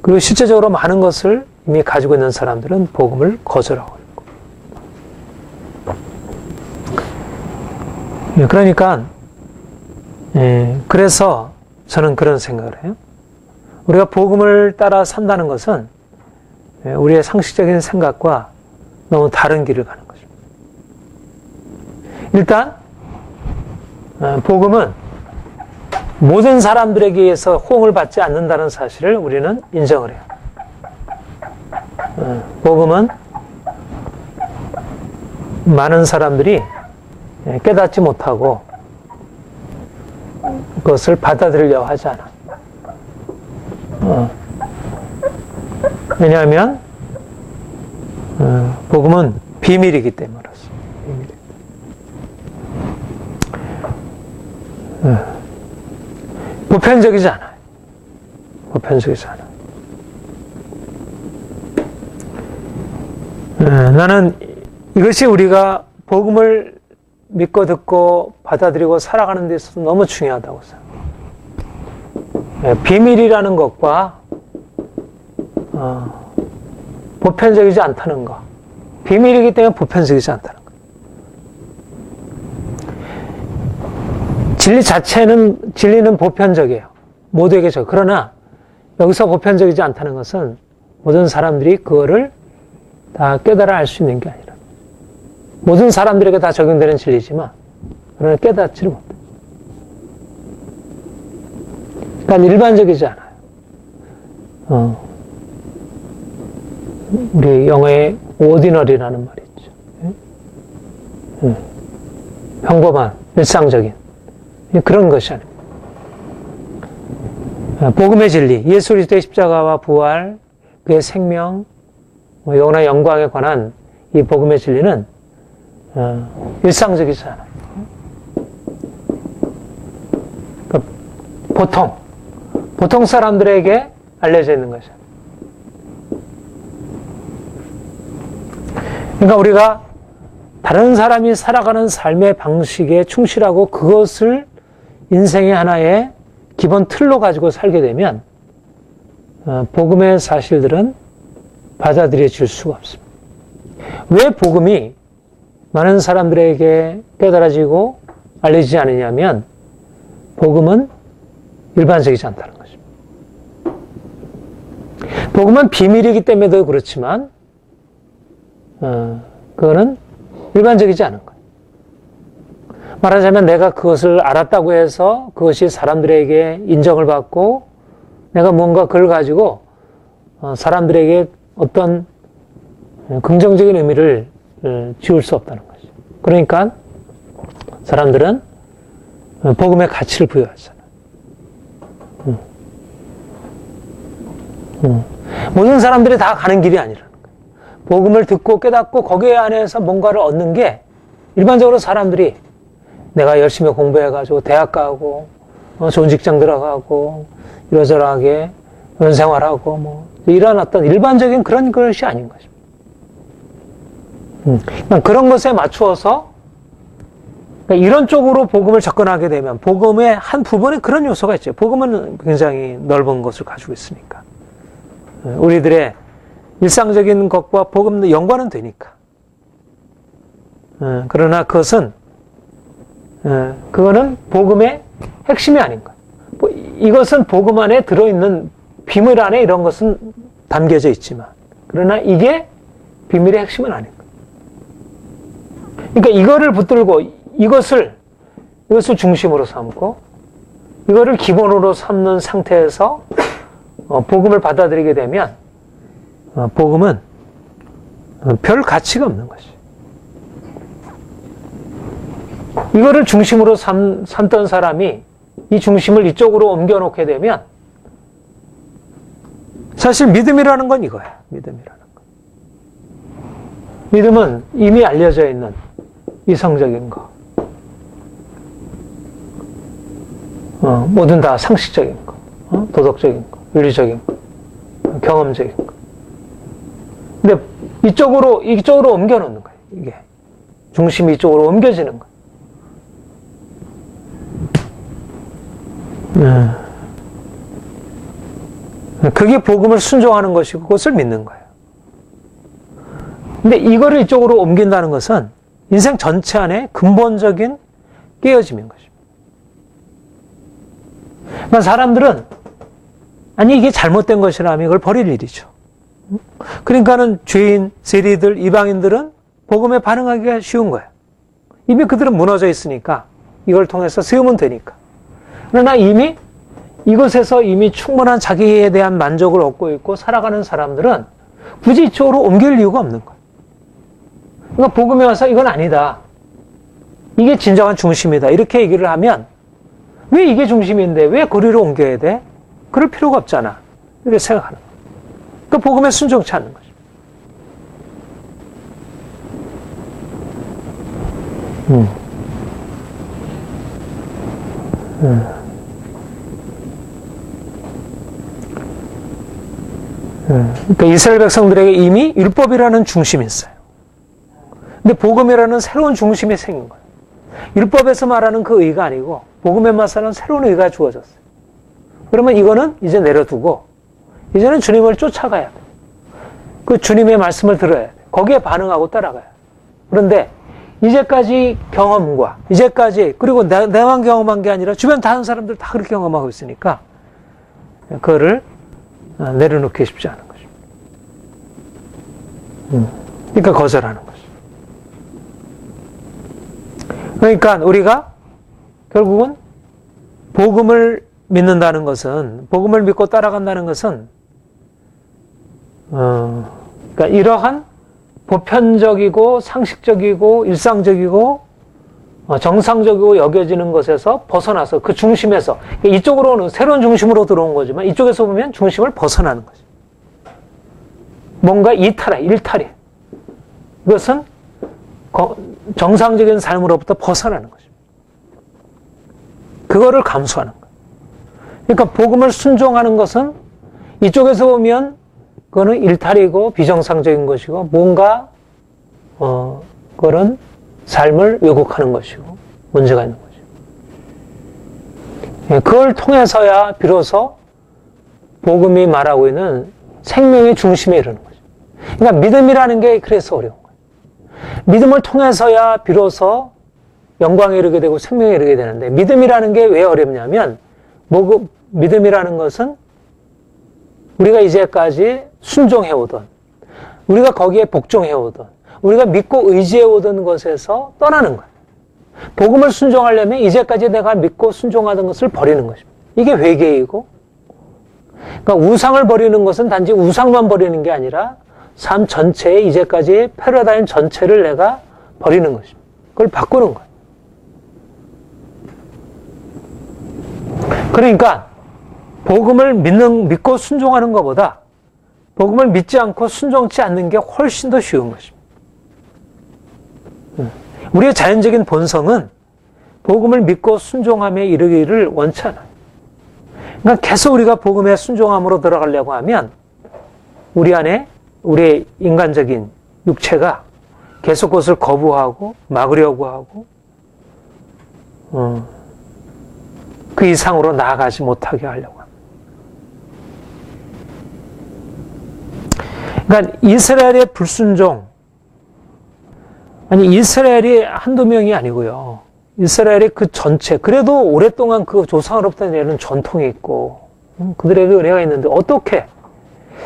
그리고 실제적으로 많은 것을 이미 가지고 있는 사람들은 복음을 거절하고 있고 그러니까 그래서 저는 그런 생각을 해요. 우리가 복음을 따라 산다는 것은 우리의 상식적인 생각과 너무 다른 길을 가는 것입니다. 일단 복음은 모든 사람들에게 의해서 호응을 받지 않는다는 사실을 우리는 인정을 해요. 복음은 많은 사람들이 깨닫지 못하고 그것을 받아들이려고 하지 않아. 왜냐하면 복음은 비밀이기 때문에 그렇습니다. 보편적이지 않아요. 보편적이지 않아요. 나는 이것이 우리가 복음을 믿고 듣고 받아들이고 살아가는 데 있어서 너무 중요하다고 생각해요. 비밀이라는 것과 보편적이지 않다는 것. 비밀이기 때문에 보편적이지 않다는 것. 진리는 보편적이에요. 모두에게 그러나 여기서 보편적이지 않다는 것은 모든 사람들이 그거를 다 깨달아 알 수 있는 게 아니라 모든 사람들에게 다 적용되는 진리지만 그러나 깨닫지를 못해요. 그러니까 일반적이지 않아요. 우리 영어에 ordinary라는 말이 있죠. 평범한, 일상적인 그런 것이 아닙니다. 복음의 진리, 예수 그리스도의 십자가와 부활, 그의 생명, 영원한 영광에 관한 이 복음의 진리는 일상적이지 않아요. 그러니까 보통 사람들에게 알려져 있는 것이죠. 그러니까 우리가 다른 사람이 살아가는 삶의 방식에 충실하고 그것을 인생의 하나의 기본 틀로 가지고 살게 되면 복음의 사실들은 받아들여질 수가 없습니다. 왜 복음이 많은 사람들에게 깨달아지고 알려지지 않느냐면 복음은 일반적이지 않다는 것입니다. 복음은 비밀이기 때문에도 그렇지만 그거는 일반적이지 않은 거예요. 말하자면 내가 그것을 알았다고 해서 그것이 사람들에게 인정을 받고 내가 뭔가 그걸 가지고 사람들에게 어떤 긍정적인 의미를 지울 수 없다는 거죠. 그러니까 사람들은 복음의 가치를 부여하잖아요. 모든 사람들이 다 가는 길이 아니라는 거예요. 복음을 듣고 깨닫고 거기에 안에서 뭔가를 얻는 게 일반적으로 사람들이 내가 열심히 공부해가지고 대학 가고 좋은 직장 들어가고 이러저러하게 그런 생활하고 뭐 이런 어떤 일반적인 그런 것이 아닌 것입니다. 그런 것에 맞추어서 그러니까 이런 쪽으로 복음을 접근하게 되면 복음의 한 부분에 그런 요소가 있죠. 복음은 굉장히 넓은 것을 가지고 있으니까 우리들의 일상적인 것과 복음의 연관은 되니까 그러나 그거는 복음의 핵심이 아닌 거예요. 이것은 복음 안에 들어있는 비밀 안에 이런 것은 담겨져 있지만 그러나 이게 비밀의 핵심은 아닌 거예요. 그러니까 이거를 붙들고 이것을 중심으로 삼고 이거를 기본으로 삼는 상태에서 복음을 받아들이게 되면 복음은 별 가치가 없는 것이에요. 이거를 중심으로 삼던 사람이 이 중심을 이쪽으로 옮겨놓게 되면 사실 믿음이라는 건 이거예요. 믿음이라는 거. 믿음은 이미 알려져 있는 이성적인 거. 뭐든 다 상식적인 거. 도덕적인 거. 윤리적인 거. 경험적인 거. 근데 이쪽으로 옮겨놓는 거예요. 이게. 중심이 이쪽으로 옮겨지는 거예요. 그게 복음을 순종하는 것이고 그것을 믿는 거예요. 근데 이거를 이쪽으로 옮긴다는 것은 인생 전체 안에 근본적인 깨어짐인 것입니다. 그러니까 사람들은 아니 이게 잘못된 것이라면 이걸 버릴 일이죠. 그러니까는 죄인, 세리들, 이방인들은 복음에 반응하기가 쉬운 거예요. 이미 그들은 무너져 있으니까 이걸 통해서 세우면 되니까. 그러나 이미 이것에서 이미 충분한 자기에 대한 만족을 얻고 있고 살아가는 사람들은 굳이 이쪽으로 옮길 이유가 없는 거예요. 그러니까 복음에 와서 이건 아니다. 이게 진정한 중심이다. 이렇게 얘기를 하면 왜 이게 중심인데 왜 거리로 옮겨야 돼? 그럴 필요가 없잖아. 이렇게 생각하는 거예요. 그러니까 복음에 순종치 않는 거죠. 그러니까 이스라엘 백성들에게 이미 율법이라는 중심이 있어요. 근데 복음이라는 새로운 중심이 생긴 거예요. 율법에서 말하는 그 의가 아니고 복음에 말하는 새로운 의가 주어졌어요. 그러면 이거는 이제 내려두고 이제는 주님을 쫓아가야 돼. 그 주님의 말씀을 들어야 돼. 거기에 반응하고 따라가야 돼. 그런데 이제까지 경험과 이제까지 그리고 내만 경험한 게 아니라 주변 다른 사람들 다 그렇게 경험하고 있으니까 그거를 내려놓기 쉽지 않은 거죠. 그러니까 거절하는 거죠. 그러니까 우리가 결국은 복음을 믿는다는 것은, 복음을 믿고 따라간다는 것은 그러니까 이러한 보편적이고 상식적이고 일상적이고 정상적이고 여겨지는 것에서 벗어나서 그 중심에서, 이쪽으로는 새로운 중심으로 들어온 거지만 이쪽에서 보면 중심을 벗어나는 거죠. 뭔가 일탈해. 이것은 정상적인 삶으로부터 벗어나는 거죠. 그거를 감수하는 거예요. 그러니까 복음을 순종하는 것은 이쪽에서 보면 그거는 일탈이고 비정상적인 것이고 뭔가 그런 삶을 왜곡하는 것이고 문제가 있는 거죠. 그걸 통해서야 비로소 복음이 말하고 있는 생명의 중심에 이르는 거죠. 그러니까 믿음이라는 게 그래서 어려운 거예요. 믿음을 통해서야 비로소 영광에 이르게 되고 생명에 이르게 되는데, 믿음이라는 게 왜 어렵냐면 믿음이라는 것은 우리가 이제까지 순종해오던, 우리가 거기에 복종해오던, 우리가 믿고 의지해오던 것에서 떠나는 거예요. 복음을 순종하려면 이제까지 내가 믿고 순종하던 것을 버리는 것입니다. 이게 회개이고, 그러니까 우상을 버리는 것은 단지 우상만 버리는 게 아니라 삶 전체에 이제까지 패러다임 전체를 내가 버리는 것입니다. 그걸 바꾸는 거예요. 그러니까 복음을 믿고 순종하는 것보다 복음을 믿지 않고 순종치 않는 게 훨씬 더 쉬운 것입니다. 우리의 자연적인 본성은 복음을 믿고 순종함에 이르기를 원치 않아요. 그러니까 계속 우리가 복음의 순종함으로 들어가려고 하면 우리 안에 우리의 인간적인 육체가 계속 그것을 거부하고 막으려고 하고 그 이상으로 나아가지 못하게 하려고 합니다. 그러니까 이스라엘의 불순종, 아니 이스라엘이 한두 명이 아니고요. 이스라엘의 그 전체, 그래도 오랫동안 그 조상으로부터 내는 전통이 있고 그들에게 은혜가 있는데 어떻게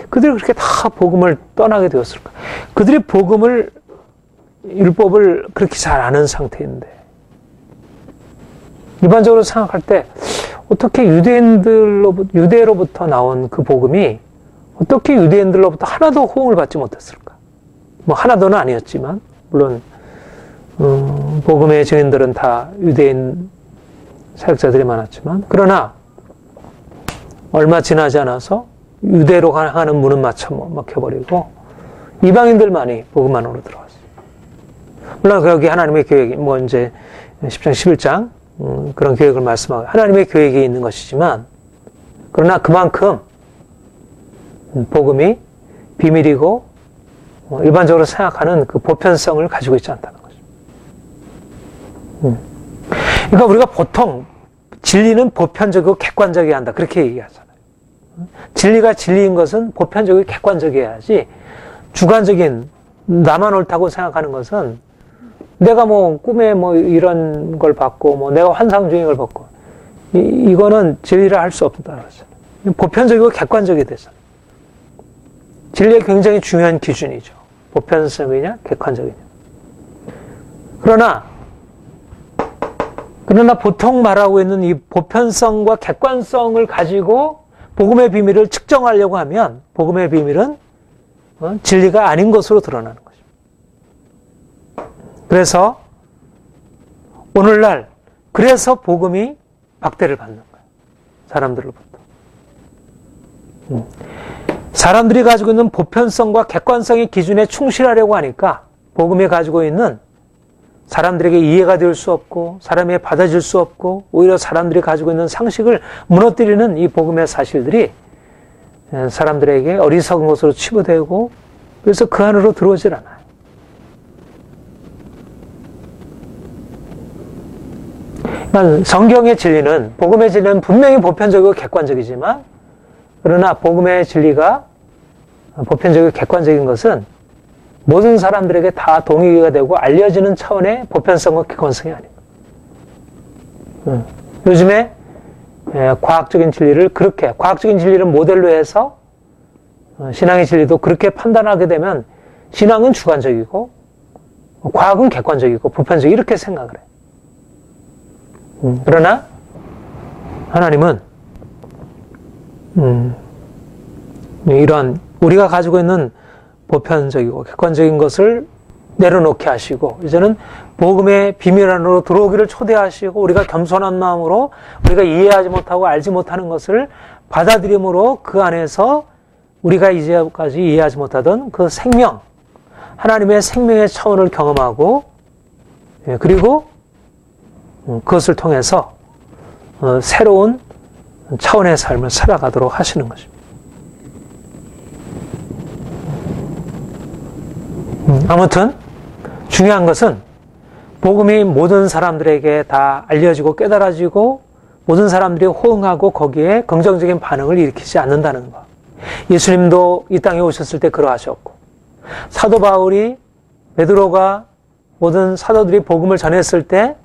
그들이 그렇게 다 복음을 떠나게 되었을까? 그들이 복음을, 율법을 그렇게 잘 아는 상태인데 일반적으로 생각할 때 어떻게 유대로부터 나온 그 복음이 어떻게 유대인들로부터 하나도 호응을 받지 못했을까? 뭐 하나도는 아니었지만 물론 복음의 증인들은 다 유대인 사역자들이 많았지만, 그러나 얼마 지나지 않아서 유대로 가는 문은 막혀버리고 이방인들만이 복음 안으로 들어갔어요. 물론 여기 하나님의 계획이 뭐 이제 10장 11장 그런 계획을 말씀하고 하나님의 계획이 있는 것이지만, 그러나 그만큼 복음이 비밀이고 일반적으로 생각하는 그 보편성을 가지고 있지 않다는 거죠. 그러니까 우리가 보통 진리는 보편적이고 객관적이어야 한다 그렇게 얘기하잖아요. 진리가 진리인 것은 보편적이고 객관적이어야지, 주관적인 나만 옳다고 생각하는 것은 내가 뭐 꿈에 뭐 이런 걸 봤고 뭐 내가 환상 중인 걸 봤고 이거는 진리를 할 수 없다 그러잖아요. 보편적이고 객관적이 되잖아요. 진리의 굉장히 중요한 기준이죠. 보편성이냐 객관적이냐. 그러나 보통 말하고 있는 이 보편성과 객관성을 가지고 복음의 비밀을 측정하려고 하면 복음의 비밀은 진리가 아닌 것으로 드러나는 거죠. 그래서 오늘날 그래서 복음이 박대를 받는 거예요. 사람들로부터. 사람들이 가지고 있는 보편성과 객관성의 기준에 충실하려고 하니까 복음이 가지고 있는 사람들에게 이해가 될 수 없고 사람이 받아줄 수 없고 오히려 사람들이 가지고 있는 상식을 무너뜨리는 이 복음의 사실들이 사람들에게 어리석은 것으로 치부되고 그래서 그 안으로 들어오질 않아요. 그러니까 성경의 진리는, 복음의 진리는 분명히 보편적이고 객관적이지만 그러나 복음의 진리가 보편적이고 객관적인 것은 모든 사람들에게 다 동의가 되고 알려지는 차원의 보편성과 객관성이 아닙니다. 요즘에 과학적인 진리를 그렇게, 과학적인 진리를 모델로 해서 신앙의 진리도 그렇게 판단하게 되면 신앙은 주관적이고 과학은 객관적이고 보편적이고 이렇게 생각을 해요. 그러나 하나님은 이러한 우리가 가지고 있는 보편적이고 객관적인 것을 내려놓게 하시고 이제는 복음의 비밀 안으로 들어오기를 초대하시고 우리가 겸손한 마음으로 우리가 이해하지 못하고 알지 못하는 것을 받아들임으로 그 안에서 우리가 이제까지 이해하지 못하던 그 생명, 하나님의 생명의 차원을 경험하고 그리고 그것을 통해서 새로운 차원의 삶을 살아가도록 하시는 것입니다. 아무튼 중요한 것은 복음이 모든 사람들에게 다 알려지고 깨달아지고 모든 사람들이 호응하고 거기에 긍정적인 반응을 일으키지 않는다는 것. 예수님도 이 땅에 오셨을 때 그러하셨고 사도 바울이 베드로가 모든 사도들이 복음을 전했을 때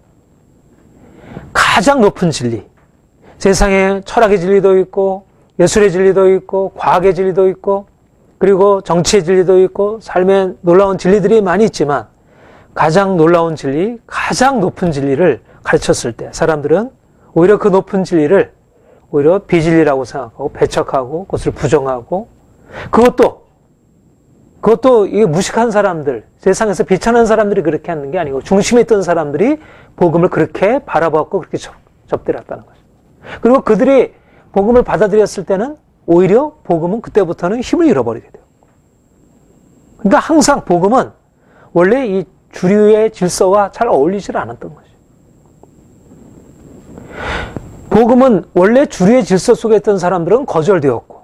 가장 높은 진리, 세상에 철학의 진리도 있고 예술의 진리도 있고 과학의 진리도 있고 그리고 정치의 진리도 있고 삶의 놀라운 진리들이 많이 있지만 가장 놀라운 진리, 가장 높은 진리를 가르쳤을 때 사람들은 오히려 그 높은 진리를 오히려 비진리라고 생각하고 배척하고 그것을 부정하고 그것도 이게 무식한 사람들, 세상에서 비천한 사람들이 그렇게 하는 게 아니고 중심에 있던 사람들이 복음을 그렇게 바라봤고 그렇게 접대했다는 거죠. 그리고 그들이 복음을 받아들였을 때는 오히려 복음은 그때부터는 힘을 잃어버리게 돼요. 그러니까 항상 복음은 원래 이 주류의 질서와 잘 어울리질 않았던 거죠. 복음은 원래 주류의 질서 속에 있던 사람들은 거절되었고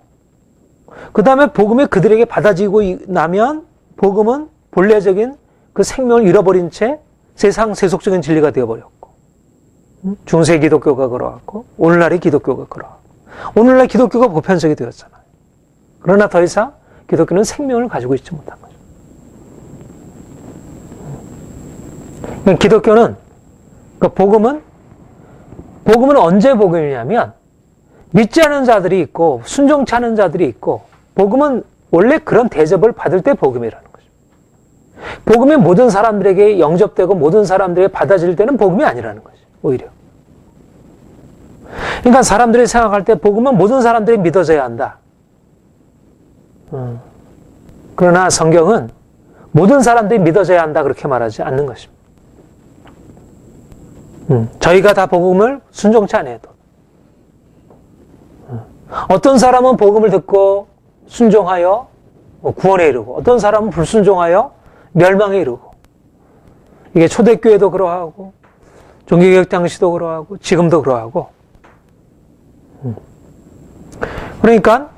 그 다음에 복음이 그들에게 받아지고 나면 복음은 본래적인 그 생명을 잃어버린 채 세상 세속적인 진리가 되어버렸고 중세 기독교가 그러하고 오늘날의 기독교가 그러하고 오늘날 기독교가 보편적이 되었잖아요. 그러나 더 이상 기독교는 생명을 가지고 있지 못한 거죠. 기독교는 복음은 언제 복음이냐면 믿지 않은 자들이 있고 순종치 않은 자들이 있고 복음은 원래 그런 대접을 받을 때 복음이라는 거죠. 복음이 모든 사람들에게 영접되고 모든 사람들에게 받아질 때는 복음이 아니라는 거죠. 오히려. 그러니까 사람들이 생각할 때 복음은 모든 사람들이 믿어져야 한다. 그러나 성경은 모든 사람들이 믿어져야 한다 그렇게 말하지 않는 것입니다. 저희가 다 복음을 순종치 않아도 어떤 사람은 복음을 듣고 순종하여 구원에 이르고 어떤 사람은 불순종하여 멸망에 이르고 이게 초대교회도 그러하고 종교개혁 당시도 그러하고 지금도 그러하고 그러니까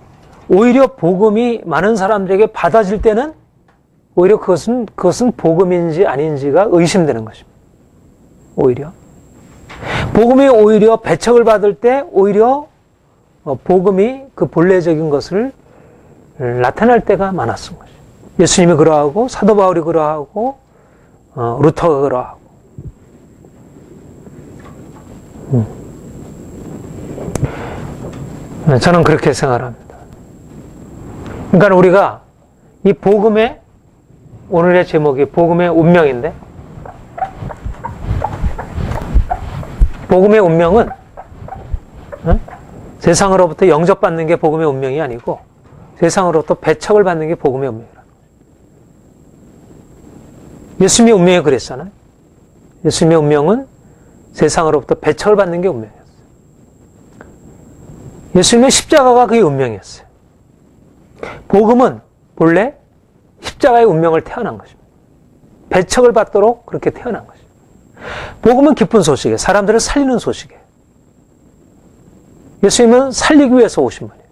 오히려 복음이 많은 사람들에게 받아질 때는 오히려 그것은 복음인지 아닌지가 의심되는 것입니다. 오히려 복음이 오히려 배척을 받을 때 오히려 복음이 그 본래적인 것을 나타낼 때가 많았던 것이죠. 예수님이 그러하고 사도 바울이 그러하고 루터가 그러하고 저는 그렇게 생각합니다. 그러니까 우리가 이 복음의 오늘의 제목이 복음의 운명인데 복음의 운명은 세상으로부터 영접받는 게 복음의 운명이 아니고 세상으로부터 배척을 받는 게 복음의 운명이라는 거예요. 예수님의 운명이 그랬잖아요. 예수님의 운명은 세상으로부터 배척을 받는 게 운명이었어요. 예수님의 십자가가 그의 운명이었어요. 복음은 본래 십자가의 운명을 태어난 것입니다. 배척을 받도록 그렇게 태어난 것입니다. 복음은 기쁜 소식이에요. 사람들을 살리는 소식이에요. 예수님은 살리기 위해서 오신 분이에요.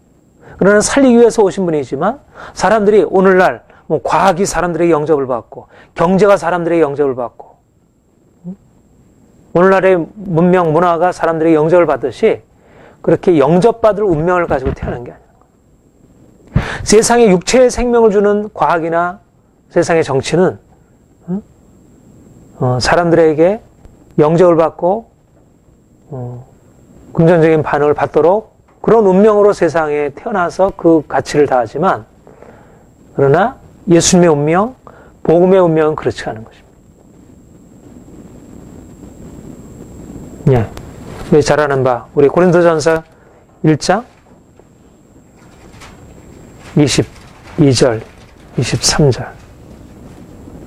그러나 살리기 위해서 오신 분이지만 사람들이 오늘날 과학이 사람들의 영접을 받고 경제가 사람들의 영접을 받고 오늘날의 문명 문화가 사람들의 영접을 받듯이 그렇게 영접받을 운명을 가지고 태어난 게 아니에요. 세상에 육체의 생명을 주는 과학이나 세상의 정치는 사람들에게 영접을 받고 긍정적인 반응을 받도록 그런 운명으로 세상에 태어나서 그 가치를 다하지만, 그러나 예수님의 운명, 복음의 운명은 그렇지 않은 것입니다. 예. 우리 잘 아는 바, 우리 고린도전서 1장 22절, 23절,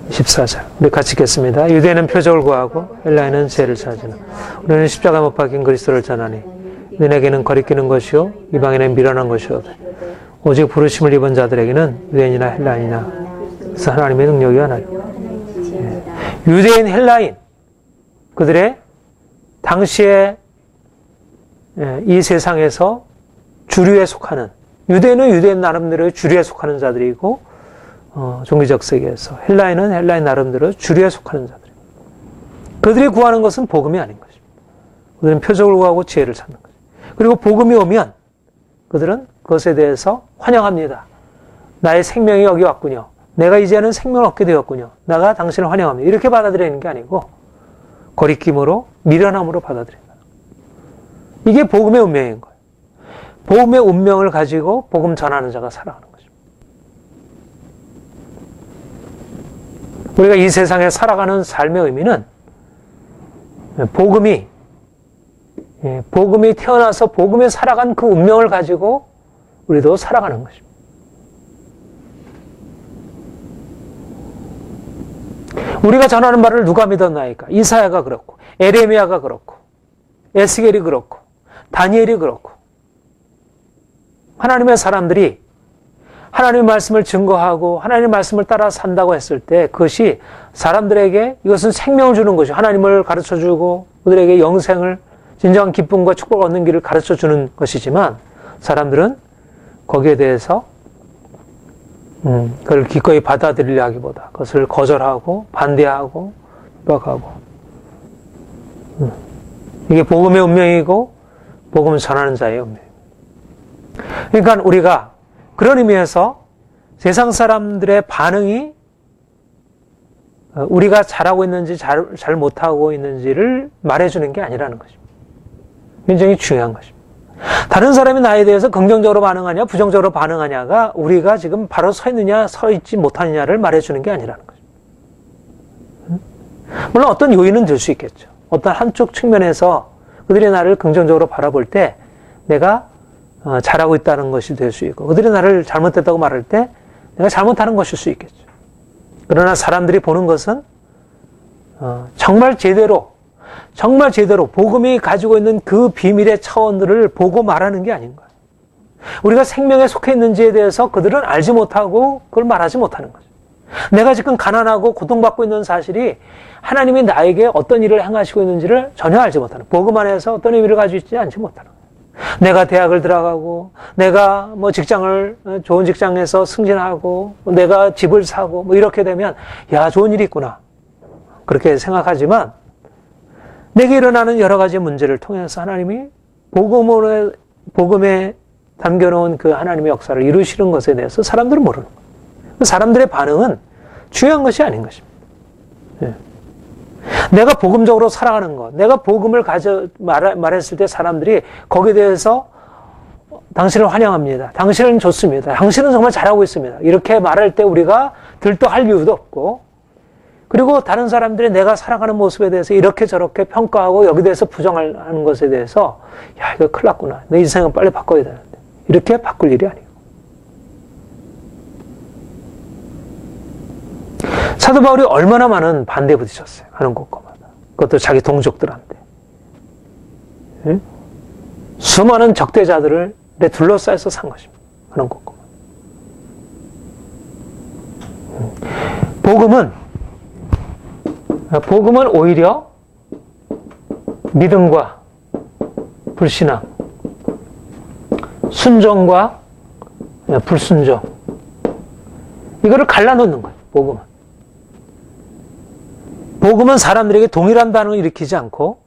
24절. 우리 같이 읽겠습니다. 유대인은 표적을 구하고 헬라인은 죄를 찾으나 우리는 십자가 못 박힌 그리스도를 전하니 너네에게는 거리끼는 것이요 이방인은 미련한 것이오되 오직 부르심을 입은 자들에게는 유대인이나 헬라인이나 그래서 하나님의 능력이 하나니. 유대인, 헬라인, 그들의 당시에 이 세상에서 주류에 속하는, 유대인은 유대인 나름대로의 주류에 속하는 자들이고, 종교적 세계에서 헬라인은 헬라인 나름대로 주류에 속하는 자들. 그들이 구하는 것은 복음이 아닌 것입니다. 그들은 표적을 구하고 지혜를 찾는 거죠. 그리고 복음이 오면 그들은 그것에 대해서 환영합니다. 나의 생명이 여기 왔군요. 내가 이제는 생명을 얻게 되었군요. 내가 당신을 환영합니다. 이렇게 받아들이는 게 아니고 거리낌으로, 미련함으로 받아들인다. 이게 복음의 운명인 거예요. 복음의 운명을 가지고 복음 전하는 자가 살아가는 것입니다. 우리가 이 세상에 살아가는 삶의 의미는 복음이 태어나서 복음에 살아간 그 운명을 가지고 우리도 살아가는 것입니다. 우리가 전하는 말을 누가 믿었나이까? 이사야가 그렇고, 에레미야가 그렇고, 에스겔이 그렇고, 다니엘이 그렇고, 하나님의 사람들이 하나님의 말씀을 증거하고 하나님의 말씀을 따라 산다고 했을 때 그것이 사람들에게 이것은 생명을 주는 것이죠. 하나님을 가르쳐주고 그들에게 영생을, 진정한 기쁨과 축복을 얻는 길을 가르쳐주는 것이지만, 사람들은 거기에 대해서 그걸 기꺼이 받아들이려 하기보다 그것을 거절하고 반대하고 비박하고, 이게 복음의 운명이고 복음을 전하는 자의 운명입니다. 그러니까 우리가 그런 의미에서 세상 사람들의 반응이 우리가 잘하고 있는지 잘 못하고 있는지를 말해주는 게 아니라는 것입니다. 굉장히 중요한 것입니다. 다른 사람이 나에 대해서 긍정적으로 반응하냐 부정적으로 반응하냐가 우리가 지금 바로 서 있느냐 서 있지 못하느냐를 말해주는 게 아니라는 것입니다. 물론 어떤 요인은 될 수 있겠죠. 어떤 한쪽 측면에서 그들이 나를 긍정적으로 바라볼 때 내가 잘하고 있다는 것이 될 수 있고, 그들이 나를 잘못했다고 말할 때 내가 잘못하는 것일 수 있겠죠. 그러나 사람들이 보는 것은 정말 제대로 복음이 가지고 있는 그 비밀의 차원들을 보고 말하는 게 아닌 거예요. 우리가 생명에 속해 있는지에 대해서 그들은 알지 못하고 그걸 말하지 못하는 거죠. 내가 지금 가난하고 고통받고 있는 사실이 하나님이 나에게 어떤 일을 행하시고 있는지를 전혀 알지 못하는, 복음 안에서 어떤 의미를 가지고 있지 않지 못하는 거예요. 내가 대학을 들어가고, 내가 좋은 직장에서 승진하고, 내가 집을 사고, 이렇게 되면, 야, 좋은 일이 있구나. 그렇게 생각하지만, 내게 일어나는 여러 가지 문제를 통해서 하나님이 복음에 담겨놓은 그 하나님의 역사를 이루시는 것에 대해서 사람들은 모르는 거예요. 사람들의 반응은 중요한 것이 아닌 것입니다. 예. 내가 복음적으로 살아가는 것, 내가 복음을 말했을 때 사람들이 거기에 대해서 당신을 환영합니다. 당신은 좋습니다. 당신은 정말 잘하고 있습니다. 이렇게 말할 때 우리가 들떠할 이유도 없고, 그리고 다른 사람들이 내가 살아가는 모습에 대해서 이렇게 저렇게 평가하고 여기에 대해서 부정하는 것에 대해서 야, 이거 큰일 났구나. 내 인생은 빨리 바꿔야 되는데. 이렇게 바꿀 일이 아니고. 사도 바울이 얼마나 많은 반대에 부딪혔어요. 하는 곳마다. 그것도 자기 동족들한테. 응? 수많은 적대자들을 둘러싸여서 산 것입니다. 하는 곳마다. 복음은 오히려 믿음과 불신앙, 순종과 불순종, 이거를 갈라놓는 거예요. 복음은 사람들에게 동일한 반응을 일으키지 않고,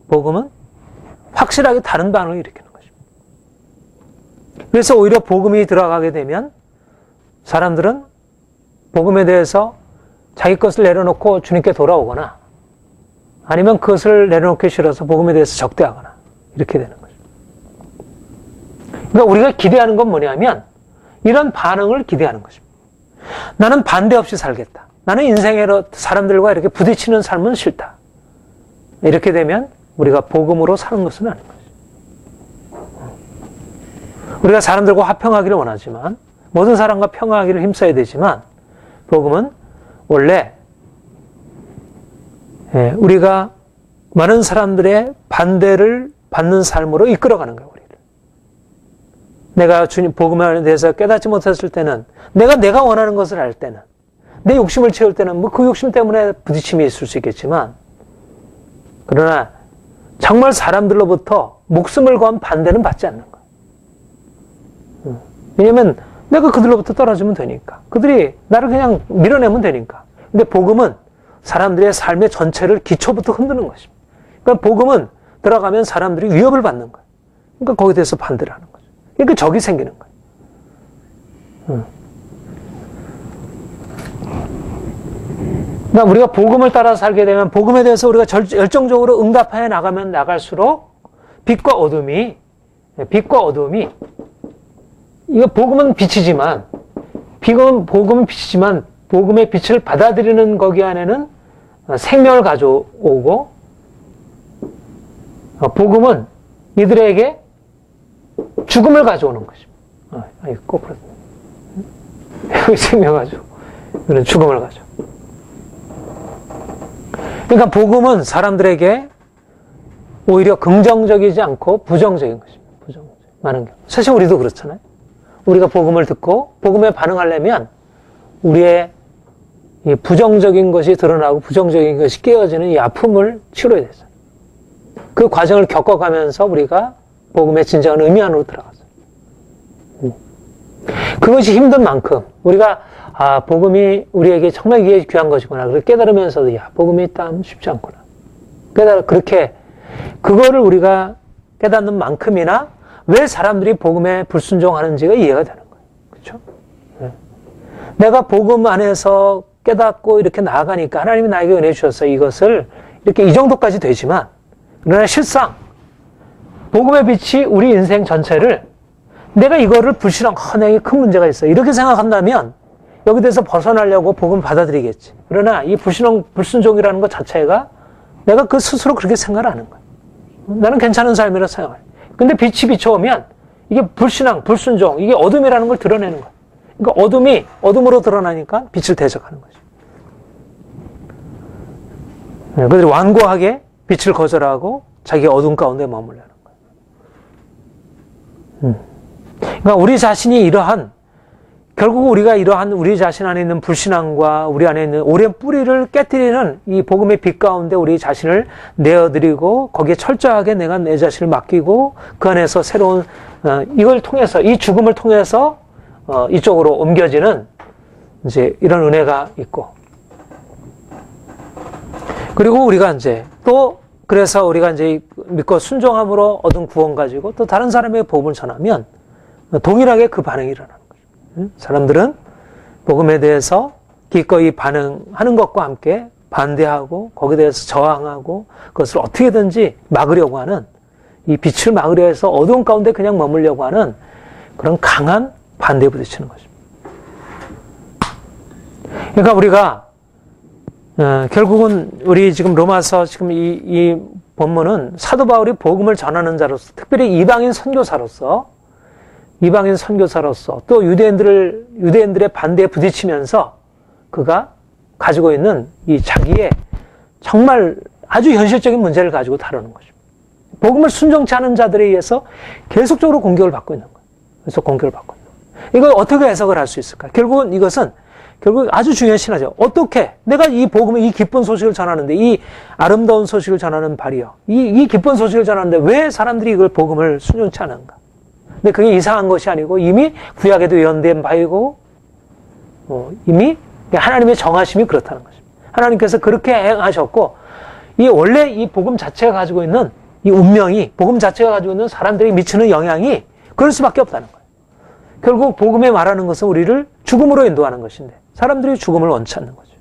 복음은 확실하게 다른 반응을 일으키는 것입니다. 그래서 오히려 복음이 들어가게 되면 사람들은 복음에 대해서 자기 것을 내려놓고 주님께 돌아오거나 아니면 그것을 내려놓기 싫어서 복음에 대해서 적대하거나 이렇게 되는 거죠. 그러니까 우리가 기대하는 건 뭐냐면 이런 반응을 기대하는 것입니다. 나는 반대 없이 살겠다. 나는 인생에 사람들과 이렇게 부딪히는 삶은 싫다. 이렇게 되면 우리가 복음으로 사는 것은 아닌 거죠. 우리가 사람들과 화평하기를 원하지만 모든 사람과 평화하기를 힘써야 되지만 복음은 원래 우리가 많은 사람들의 반대를 받는 삶으로 이끌어가는 거예요. 우리를. 내가 주님 복음에 대해서 깨닫지 못했을 때는 내가 원하는 것을 알 때는 내 욕심을 채울 때는 뭐 그 욕심 때문에 부딪힘이 있을 수 있겠지만 그러나 정말 사람들로부터 목숨을 건 반대는 받지 않는 거예요. 왜냐하면 내가 그들로부터 떨어지면 되니까. 그들이 나를 그냥 밀어내면 되니까. 근데 복음은 사람들의 삶의 전체를 기초부터 흔드는 것입니다. 그러니까 복음은 들어가면 사람들이 위협을 받는 거예요. 그러니까 거기에 대해서 반대를 하는 거죠. 그러니까 적이 생기는 거예요. 그러니까 우리가 복음을 따라 살게 되면 복음에 대해서 우리가 열정적으로 응답해 나가면 나갈수록 빛과 어둠이 이거 복음은 빛이지만 복음은 빛이지만 복음의 빛을 받아들이는 거기 안에는 생명을 가져오고 복음은 이들에게 죽음을 가져오는 것입니다. 거꾸로 생명을 가져오고 이들은 죽음을 가져. 그러니까 복음은 사람들에게 오히려 긍정적이지 않고 부정적인 것입니다. 부정적. 많은 경우. 사실 우리도 그렇잖아요. 우리가 복음을 듣고 복음에 반응하려면 우리의 이 부정적인 것이 드러나고 부정적인 것이 깨어지는 이 아픔을 치료해야 되잖아요. 그 과정을 겪어가면서 우리가 복음의 진정한 의미 안으로 들어가죠. 그것이 힘든 만큼 우리가 복음이 우리에게 정말 이게 귀한 것이구나. 그걸 깨달으면서도 복음이 있다면 쉽지 않구나. 그렇게 그거를 우리가 깨닫는 만큼이나 왜 사람들이 복음에 불순종하는지가 이해가 되는 거예요. 그렇죠? 내가 복음 안에서 깨닫고 이렇게 나아가니까 하나님이 나에게 은혜 주셔서 이것을 이렇게 이 정도까지 되지만 그러나 실상 복음의 빛이 우리 인생 전체를 내가 이거를 불신앙, 내게 큰 문제가 있어. 이렇게 생각한다면 여기 대해서 벗어나려고 복음 받아들이겠지. 그러나 이 불순종이라는 것 자체가 내가 그 스스로 그렇게 생각을 하는 거야. 나는 괜찮은 삶이라고 생각해. 근데 빛이 비춰오면 이게 불신앙, 불순종, 이게 어둠이라는 걸 드러내는 거야. 그러니까 어둠이 어둠으로 드러나니까 빛을 대적하는 거죠. 그들이 완고하게 빛을 거절하고 자기 어둠 가운데 머물려는 거예요. 그러니까 우리 자신이 결국 우리가 이러한 우리 자신 안에 있는 불신앙과 우리 안에 있는 오랜 뿌리를 깨뜨리는 이 복음의 빛 가운데 우리 자신을 내어드리고 거기에 철저하게 내가 내 자신을 맡기고 그 안에서 새로운 이걸 통해서 이 죽음을 통해서 이쪽으로 옮겨지는 이제 이런 은혜가 있고 그리고 우리가 이제 또 그래서 우리가 이제 믿고 순종함으로 얻은 구원 가지고 또 다른 사람에게 복음을 전하면 동일하게 그 반응이 일어나는 거죠. 사람들은 복음에 대해서 기꺼이 반응하는 것과 함께 반대하고 거기에 대해서 저항하고 그것을 어떻게든지 막으려고 하는 이 빛을 막으려 해서 어두운 가운데 그냥 머물려고 하는 그런 강한 반대에 부딪히는 것입니다. 그러니까 우리가 결국은 우리 지금 로마서 지금 이 본문은 사도 바울이 복음을 전하는 자로서 특별히 이방인 선교사로서 또 유대인들의 반대에 부딪히면서 그가 가지고 있는 이 자기의 정말 아주 현실적인 문제를 가지고 다루는 것입니다. 복음을 순종치 않은 자들에 의해서 계속적으로 공격을 받고 있는 거예요. 그래서 공격을 받고 있는 거예요. 이걸 어떻게 해석을 할 수 있을까? 결국 아주 중요한 신화죠. 어떻게 내가 이 복음의 이 기쁜 소식을 전하는데 이 아름다운 소식을 전하는 발이요. 이 기쁜 소식을 전하는데 왜 사람들이 이걸 복음을 순종치 않은가? 근데 그게 이상한 것이 아니고 이미 구약에도 예언된 바이고 이미 하나님의 정하심이 그렇다는 것입니다. 하나님께서 그렇게 행하셨고 원래 이 복음 자체가 가지고 있는 이 운명이 복음 자체가 가지고 있는 사람들이 미치는 영향이 그럴 수밖에 없다는 거예요. 결국 복음에 말하는 것은 우리를 죽음으로 인도하는 것인데 사람들이 죽음을 원치 않는 거죠.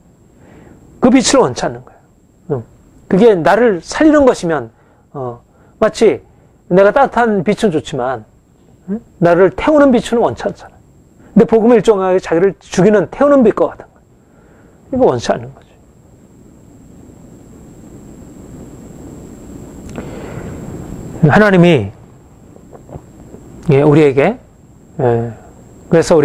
그 빛을 원치 않는 거예요. 그게 나를 살리는 것이면 마치 내가 따뜻한 빛은 좋지만 나를 태우는 빛은 원치 않잖아. 근데 복음은 일종의 자기를 죽이는 태우는 빛과 같은 거예요. 이거 원치 않는 거죠. 하나님이 우리에게 그래서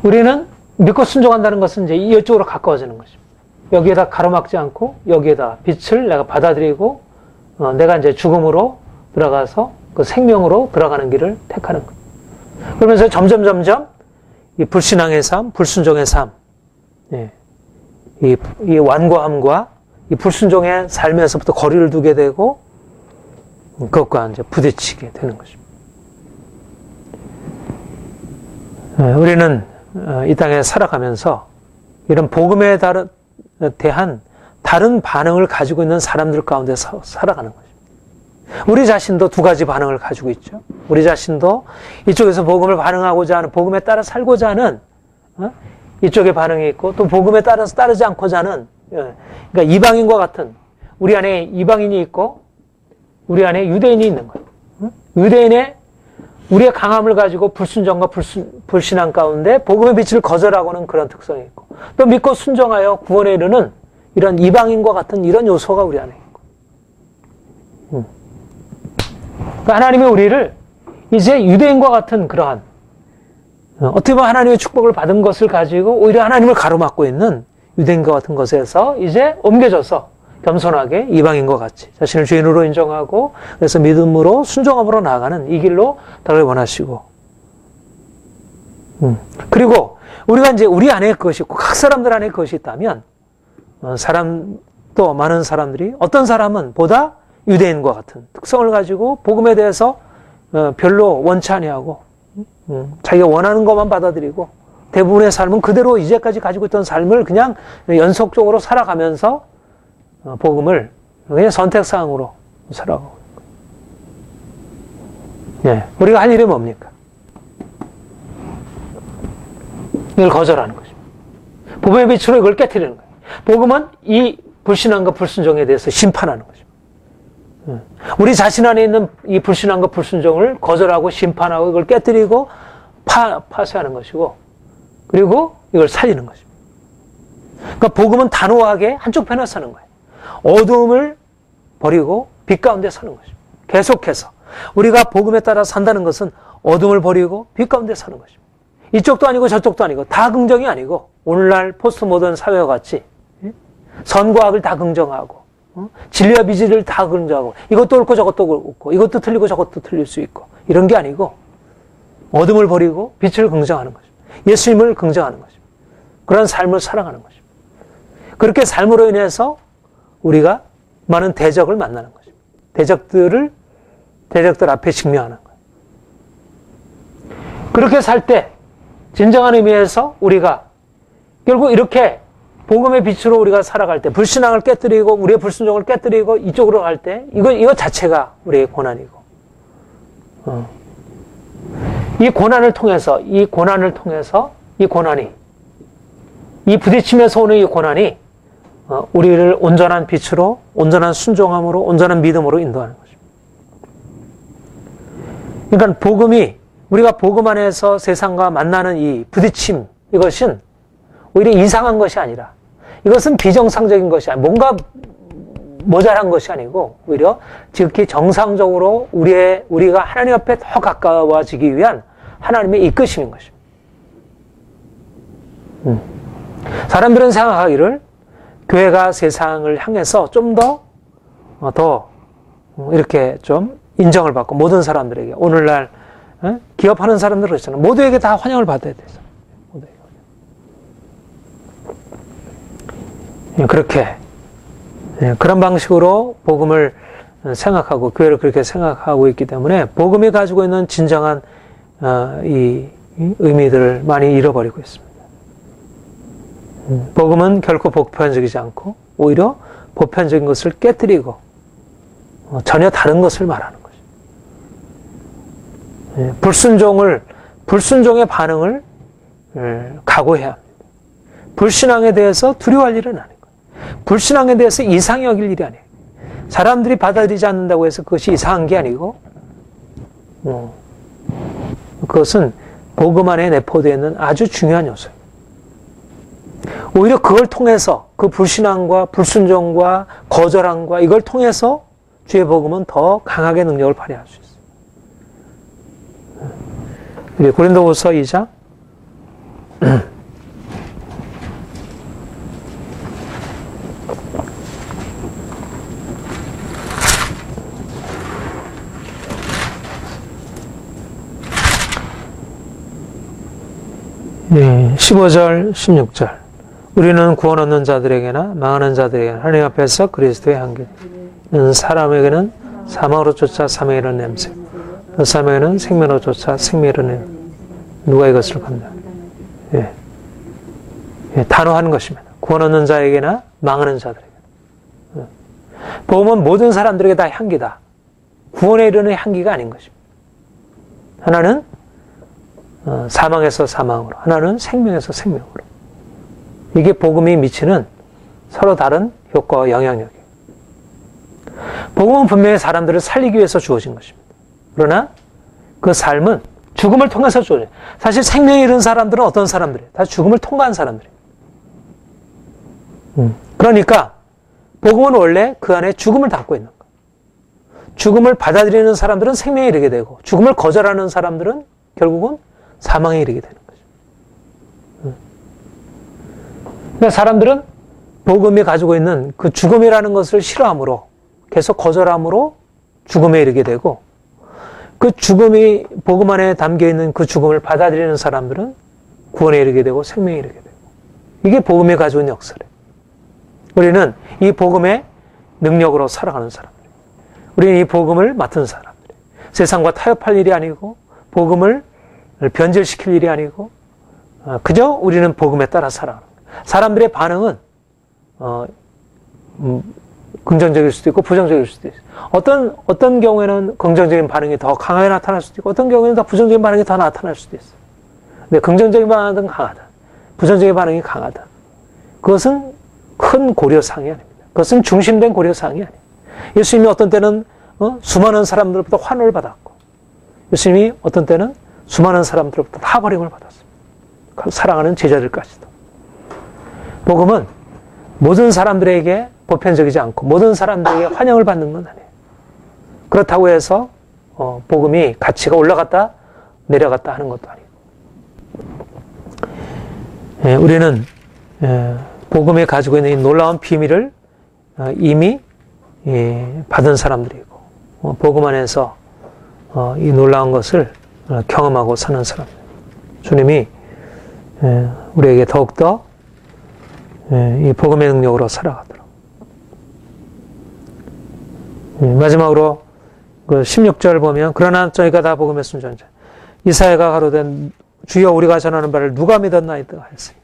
우리는 믿고 순종한다는 것은 이제 이쪽으로 가까워지는 것입니다. 여기에다 가로막지 않고 여기에다 빛을 내가 받아들이고 내가 이제 죽음으로 들어가서 그 생명으로 들어가는 길을 택하는 거예요. 그러면서 점점 이 불신앙의 삶, 불순종의 삶, 이 완고함과 이 불순종의 삶에서부터 거리를 두게 되고 그것과 이제 부딪히게 되는 것입니다. 우리는 이 땅에 살아가면서 이런 복음에 대한 다른 반응을 가지고 있는 사람들 가운데 살아가는 것입니다. 우리 자신도 두 가지 반응을 가지고 있죠. 우리 자신도 이쪽에서 복음을 반응하고자 하는, 복음에 따라 살고자 하는 이쪽의 반응이 있고, 또 복음에 따라서 따르지 않고자 하는, 그러니까 이방인과 같은, 우리 안에 이방인이 있고 우리 안에 유대인이 있는 거예요. 유대인의 우리의 강함을 가지고 불순종과 불신앙 가운데 복음의 빛을 거절하고는 그런 특성이 있고, 또 믿고 순종하여 구원에 이르는 이런 이방인과 같은 이런 요소가 우리 안에 있고, 그러니까 하나님이 우리를 이제 유대인과 같은 그러한 어떻게 보면 하나님의 축복을 받은 것을 가지고 오히려 하나님을 가로막고 있는 유대인과 같은 것에서 이제 옮겨져서 겸손하게 이방인과 같이 자신을 죄인으로 인정하고 그래서 믿음으로 순종함으로 나아가는 이 길로 다가가길 원하시고, 그리고 우리가 이제 우리 안에 그것이 있고 각 사람들 안에 그것이 있다면 또 많은 사람들이 어떤 사람은 보다 유대인과 같은 특성을 가지고 복음에 대해서 별로 원치 아니하고 자기가 원하는 것만 받아들이고 대부분의 삶은 그대로 이제까지 가지고 있던 삶을 그냥 연속적으로 살아가면서 복음을 그냥 선택사항으로 살아가고 있는 거예요. 우리가 할 일이 뭡니까? 이걸 거절하는 것입니다. 복음의 빛으로 이걸 깨트리는 거예요. 복음은 이 불신앙과 불순종에 대해서 심판하는 것입니다. 우리 자신 안에 있는 이 불신앙과 불순종을 거절하고 심판하고 이걸 깨트리고 파쇄하는 것이고, 그리고 이걸 살리는 것입니다. 그러니까 복음은 단호하게 한쪽 편에 서는 거예요. 어두움을 버리고 빛 가운데 서는 것입니다. 계속해서 우리가 복음에 따라 산다는 것은 어둠을 버리고 빛 가운데 서는 것입니다. 이쪽도 아니고 저쪽도 아니고 다 긍정이 아니고 오늘날 포스트 모던 사회와 같이 선과 악을 다 긍정하고 진리와 미지를 다 긍정하고 이것도 옳고 저것도 옳고 이것도 틀리고 저것도 틀릴 수 있고 이런 게 아니고 어둠을 버리고 빛을 긍정하는 것입니다. 예수님을 긍정하는 것입니다. 그런 삶을 살아가는 것입니다. 그렇게 삶으로 인해서 우리가 많은 대적을 만나는 것입니다. 대적들 앞에 직면하는 거예요. 그렇게 살 때 진정한 의미에서 우리가 결국 이렇게 복음의 빛으로 우리가 살아갈 때 불신앙을 깨뜨리고 우리의 불순종을 깨뜨리고 이쪽으로 갈 때 이거 자체가 우리의 고난이고, 이 고난을 통해서 이 고난이 이 부딪히면서 오는 이 고난이 우리를 온전한 빛으로, 온전한 순종함으로, 온전한 믿음으로 인도하는 것입니다. 그러니까 우리가 복음 안에서 세상과 만나는 이 부딪힘, 이것은 오히려 이상한 것이 아니라, 이것은 비정상적인 것이 아니라, 뭔가 모자란 것이 아니고, 오히려 지극히 정상적으로 우리가 하나님 앞에 더 가까워지기 위한 하나님의 이끄심인 것입니다. 사람들은 생각하기를 교회가 세상을 향해서 좀 더 이렇게 좀 인정을 받고 모든 사람들에게 오늘날 기업하는 사람들 그렇잖아요. 모두에게 다 환영을 받아야 되죠. 그렇게 그런 방식으로 복음을 생각하고 교회를 그렇게 생각하고 있기 때문에 복음이 가지고 있는 진정한 이 의미들을 많이 잃어버리고 있습니다. 복음은 결코 보편적이지 않고 오히려 보편적인 것을 깨뜨리고 전혀 다른 것을 말하는 것입니다. 불순종의 반응을 각오해야 합니다. 불신앙에 대해서 두려워할 일은 아닌 거예요. 불신앙에 대해서 이상히 여길 일이 아니에요. 사람들이 받아들이지 않는다고 해서 그것이 이상한 게 아니고 그것은 복음 안에 내포되어 있는 아주 중요한 요소예요. 오히려 그걸 통해서 그 불신앙과 불순종과 거절함과 이걸 통해서 주의 복음은 더 강하게 능력을 발휘할 수 있어요. 고린도후서 2장 15절, 16절. 우리는 구원 얻는 자들에게나 망하는 자들에게나 하나님 앞에서 그리스도의 향기. 사람에게는 사망으로 쫓아 사망에 이르는 냄새. 그 사람에게는 생명으로 쫓아 생명에 이르는 냄새. 누가 이것을 감당? 단호한 것입니다. 구원 얻는 자에게나 망하는 자들에게. 복음은 모든 사람들에게 다 향기다. 구원에 이르는 향기가 아닌 것입니다. 하나는 사망에서 사망으로, 하나는 생명에서 생명으로. 이게 복음이 미치는 서로 다른 효과와 영향력이에요. 복음은 분명히 사람들을 살리기 위해서 주어진 것입니다. 그러나 그 삶은 죽음을 통해서 주어져요. 사실 생명에 이른 사람들은 어떤 사람들이에요? 다 죽음을 통과한 사람들이에요. 그러니까 복음은 원래 그 안에 죽음을 담고 있는 거예요. 죽음을 받아들이는 사람들은 생명에 이르게 되고 죽음을 거절하는 사람들은 결국은 사망에 이르게 되는 거죠. 그러니까 사람들은 복음이 가지고 있는 그 죽음이라는 것을 싫어함으로 계속 거절함으로 죽음에 이르게 되고 그 죽음이 복음 안에 담겨 있는 그 죽음을 받아들이는 사람들은 구원에 이르게 되고 생명에 이르게 되고 이게 복음이 가지고 있는 역사래요. 우리는 이 복음의 능력으로 살아가는 사람들이에요. 우리는 이 복음을 맡은 사람들이에요. 세상과 타협할 일이 아니고 복음을 변질시킬 일이 아니고 그저 우리는 복음에 따라 살아가는 거예요. 사람들의 반응은 긍정적일 수도 있고 부정적일 수도 있어요. 어떤 경우에는 긍정적인 반응이 더 강하게 나타날 수도 있고 어떤 경우에는 더 부정적인 반응이 더 나타날 수도 있어요. 근데 긍정적인 반응은 강하다. 부정적인 반응이 강하다. 그것은 큰 고려사항이 아닙니다. 그것은 중심된 고려사항이 아니에요. 예수님이 어떤 때는 수많은 사람들로부터 환호를 받았고 예수님이 어떤 때는 수많은 사람들로부터 타버림을 받았습니다. 사랑하는 제자들까지도. 복음은 모든 사람들에게 보편적이지 않고 모든 사람들에게 환영을 받는 건 아니에요. 그렇다고 해서 복음이 가치가 올라갔다 내려갔다 하는 것도 아니고 우리는 복음이 가지고 있는 이 놀라운 비밀을 이미 받은 사람들이고 복음 안에서 이 놀라운 것을 경험하고 사는 사람들. 주님이 우리에게 더욱더 이 복음의 능력으로 살아가도록. 마지막으로 그 16절 보면 그러나 저희가 다 복음의 순전자 이사야가 가로되 주여 우리가 전하는 바를 누가 믿었나이다 했어요.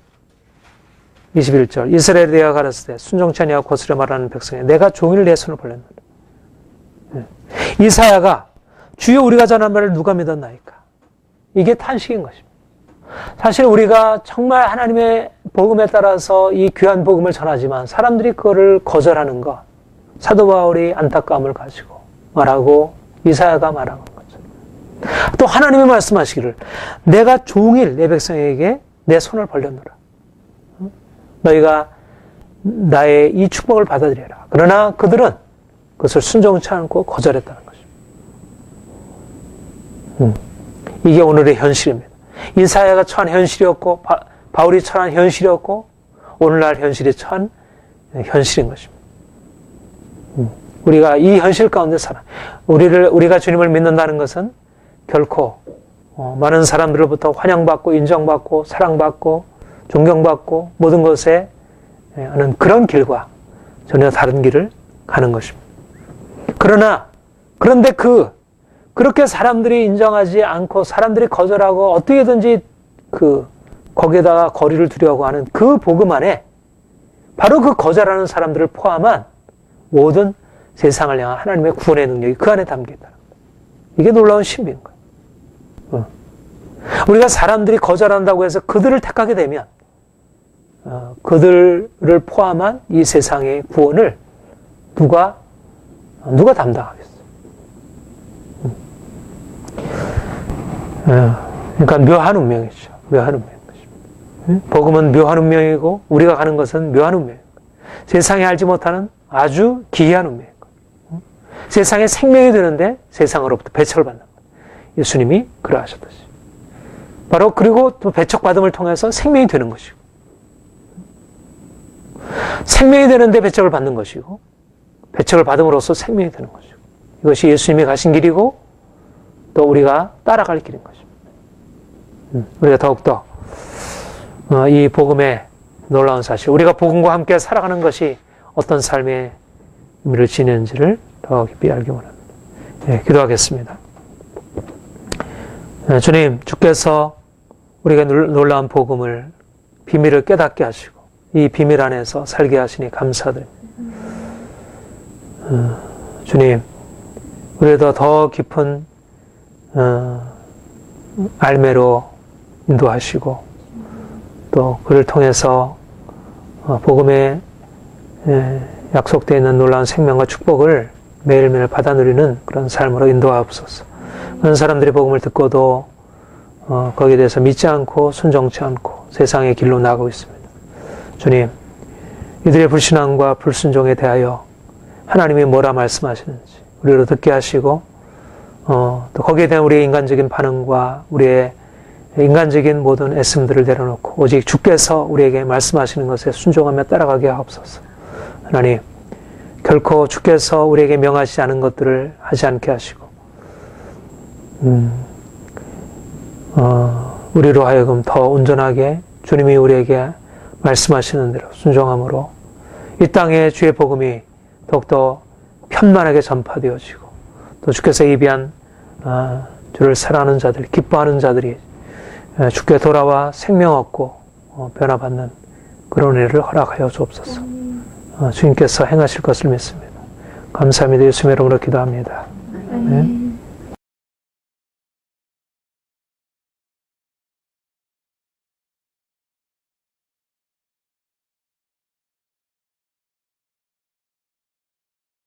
21절 이스라엘에 대하여 가라사대 순종치 아니하고 거스려 말하는 백성에 내가 종일 내 손을 벌렸노라. 이사야가 주여 우리가 전하는 바를 누가 믿었나이까. 이게 탄식인 것입니다. 사실 우리가 정말 하나님의 복음에 따라서 이 귀한 복음을 전하지만 사람들이 그거를 거절하는 것, 사도 바울이 안타까움을 가지고 말하고 이사야가 말한 거죠. 또 하나님이 말씀하시기를 내가 종일 내 백성에게 내 손을 벌렸노라. 너희가 나의 이 축복을 받아들여라. 그러나 그들은 그것을 순종치 않고 거절했다는 것입니다. 이게 오늘의 현실입니다. 이사야가 처한 현실이었고 바울이 처한 현실이었고 오늘날 현실이 처한 현실인 것입니다. 우리가 이 현실 가운데 살아. 우리가 주님을 믿는다는 것은 결코 많은 사람들로부터 환영받고 인정받고 사랑받고 존경받고 모든 것에 하는 그런 길과 전혀 다른 길을 가는 것입니다. 그런데 그렇게 사람들이 인정하지 않고 사람들이 거절하고 어떻게든지 거기에다가 거리를 두려고 하는 그 복음 안에 바로 그 거절하는 사람들을 포함한 모든 세상을 향한 하나님의 구원의 능력이 그 안에 담겨 있다는 거예요. 이게 놀라운 신비인 거예요. 우리가 사람들이 거절한다고 해서 그들을 택하게 되면 그들을 포함한 이 세상의 구원을 누가 담당하겠어요? 그러니까 묘한 운명이죠. 묘한 운명인 것입니다. 복음은 묘한 운명이고 우리가 가는 것은 묘한 운명인 거예요. 세상이 알지 못하는 아주 기이한 운명인 거예요. 세상에 생명이 되는데 세상으로부터 배척을 받는 거예요. 예수님이 그러하셨듯이. 바로 그리고 또 배척받음을 통해서 생명이 되는 것이고, 생명이 되는데 배척을 받는 것이고, 배척을 받음으로써 생명이 되는 것이고, 이것이 예수님이 가신 길이고 또 우리가 따라갈 길인 것입니다. 우리가 더욱더 이 복음의 놀라운 사실, 우리가 복음과 함께 살아가는 것이 어떤 삶의 의미를 지니는지를 더 깊이 알기 원합니다. 네, 기도하겠습니다. 네, 주님, 주께서 우리가 놀라운 복음을, 비밀을 깨닫게 하시고 이 비밀 안에서 살게 하시니 감사드립니다. 주님, 우리도 더 깊은 알매로 인도하시고 또 그를 통해서 복음에 약속되어 있는 놀라운 생명과 축복을 매일매일 받아 누리는 그런 삶으로 인도하옵소서. 그런 사람들이 복음을 듣고도 거기에 대해서 믿지 않고 순종치 않고 세상의 길로 나가고 있습니다. 주님, 이들의 불신앙과 불순종에 대하여 하나님이 뭐라 말씀하시는지 우리로 듣게 하시고 또 거기에 대한 우리의 인간적인 반응과 우리의 인간적인 모든 애씀들을 내려놓고 오직 주께서 우리에게 말씀하시는 것에 순종하며 따라가게 하옵소서. 하나님, 결코 주께서 우리에게 명하시지 않은 것들을 하지 않게 하시고 우리로 하여금 더 온전하게 주님이 우리에게 말씀하시는 대로 순종함으로 이 땅에 주의 복음이 더욱더 편만하게 전파되어지고 또 주께서 예비한 주를 사랑하는 자들, 기뻐하는 자들이 주께 돌아와 생명 얻고 변화받는 그런 일을 허락하여 주옵소서. 주님께서 행하실 것을 믿습니다. 감사합니다. 예수님의 이름으로 기도합니다. 네.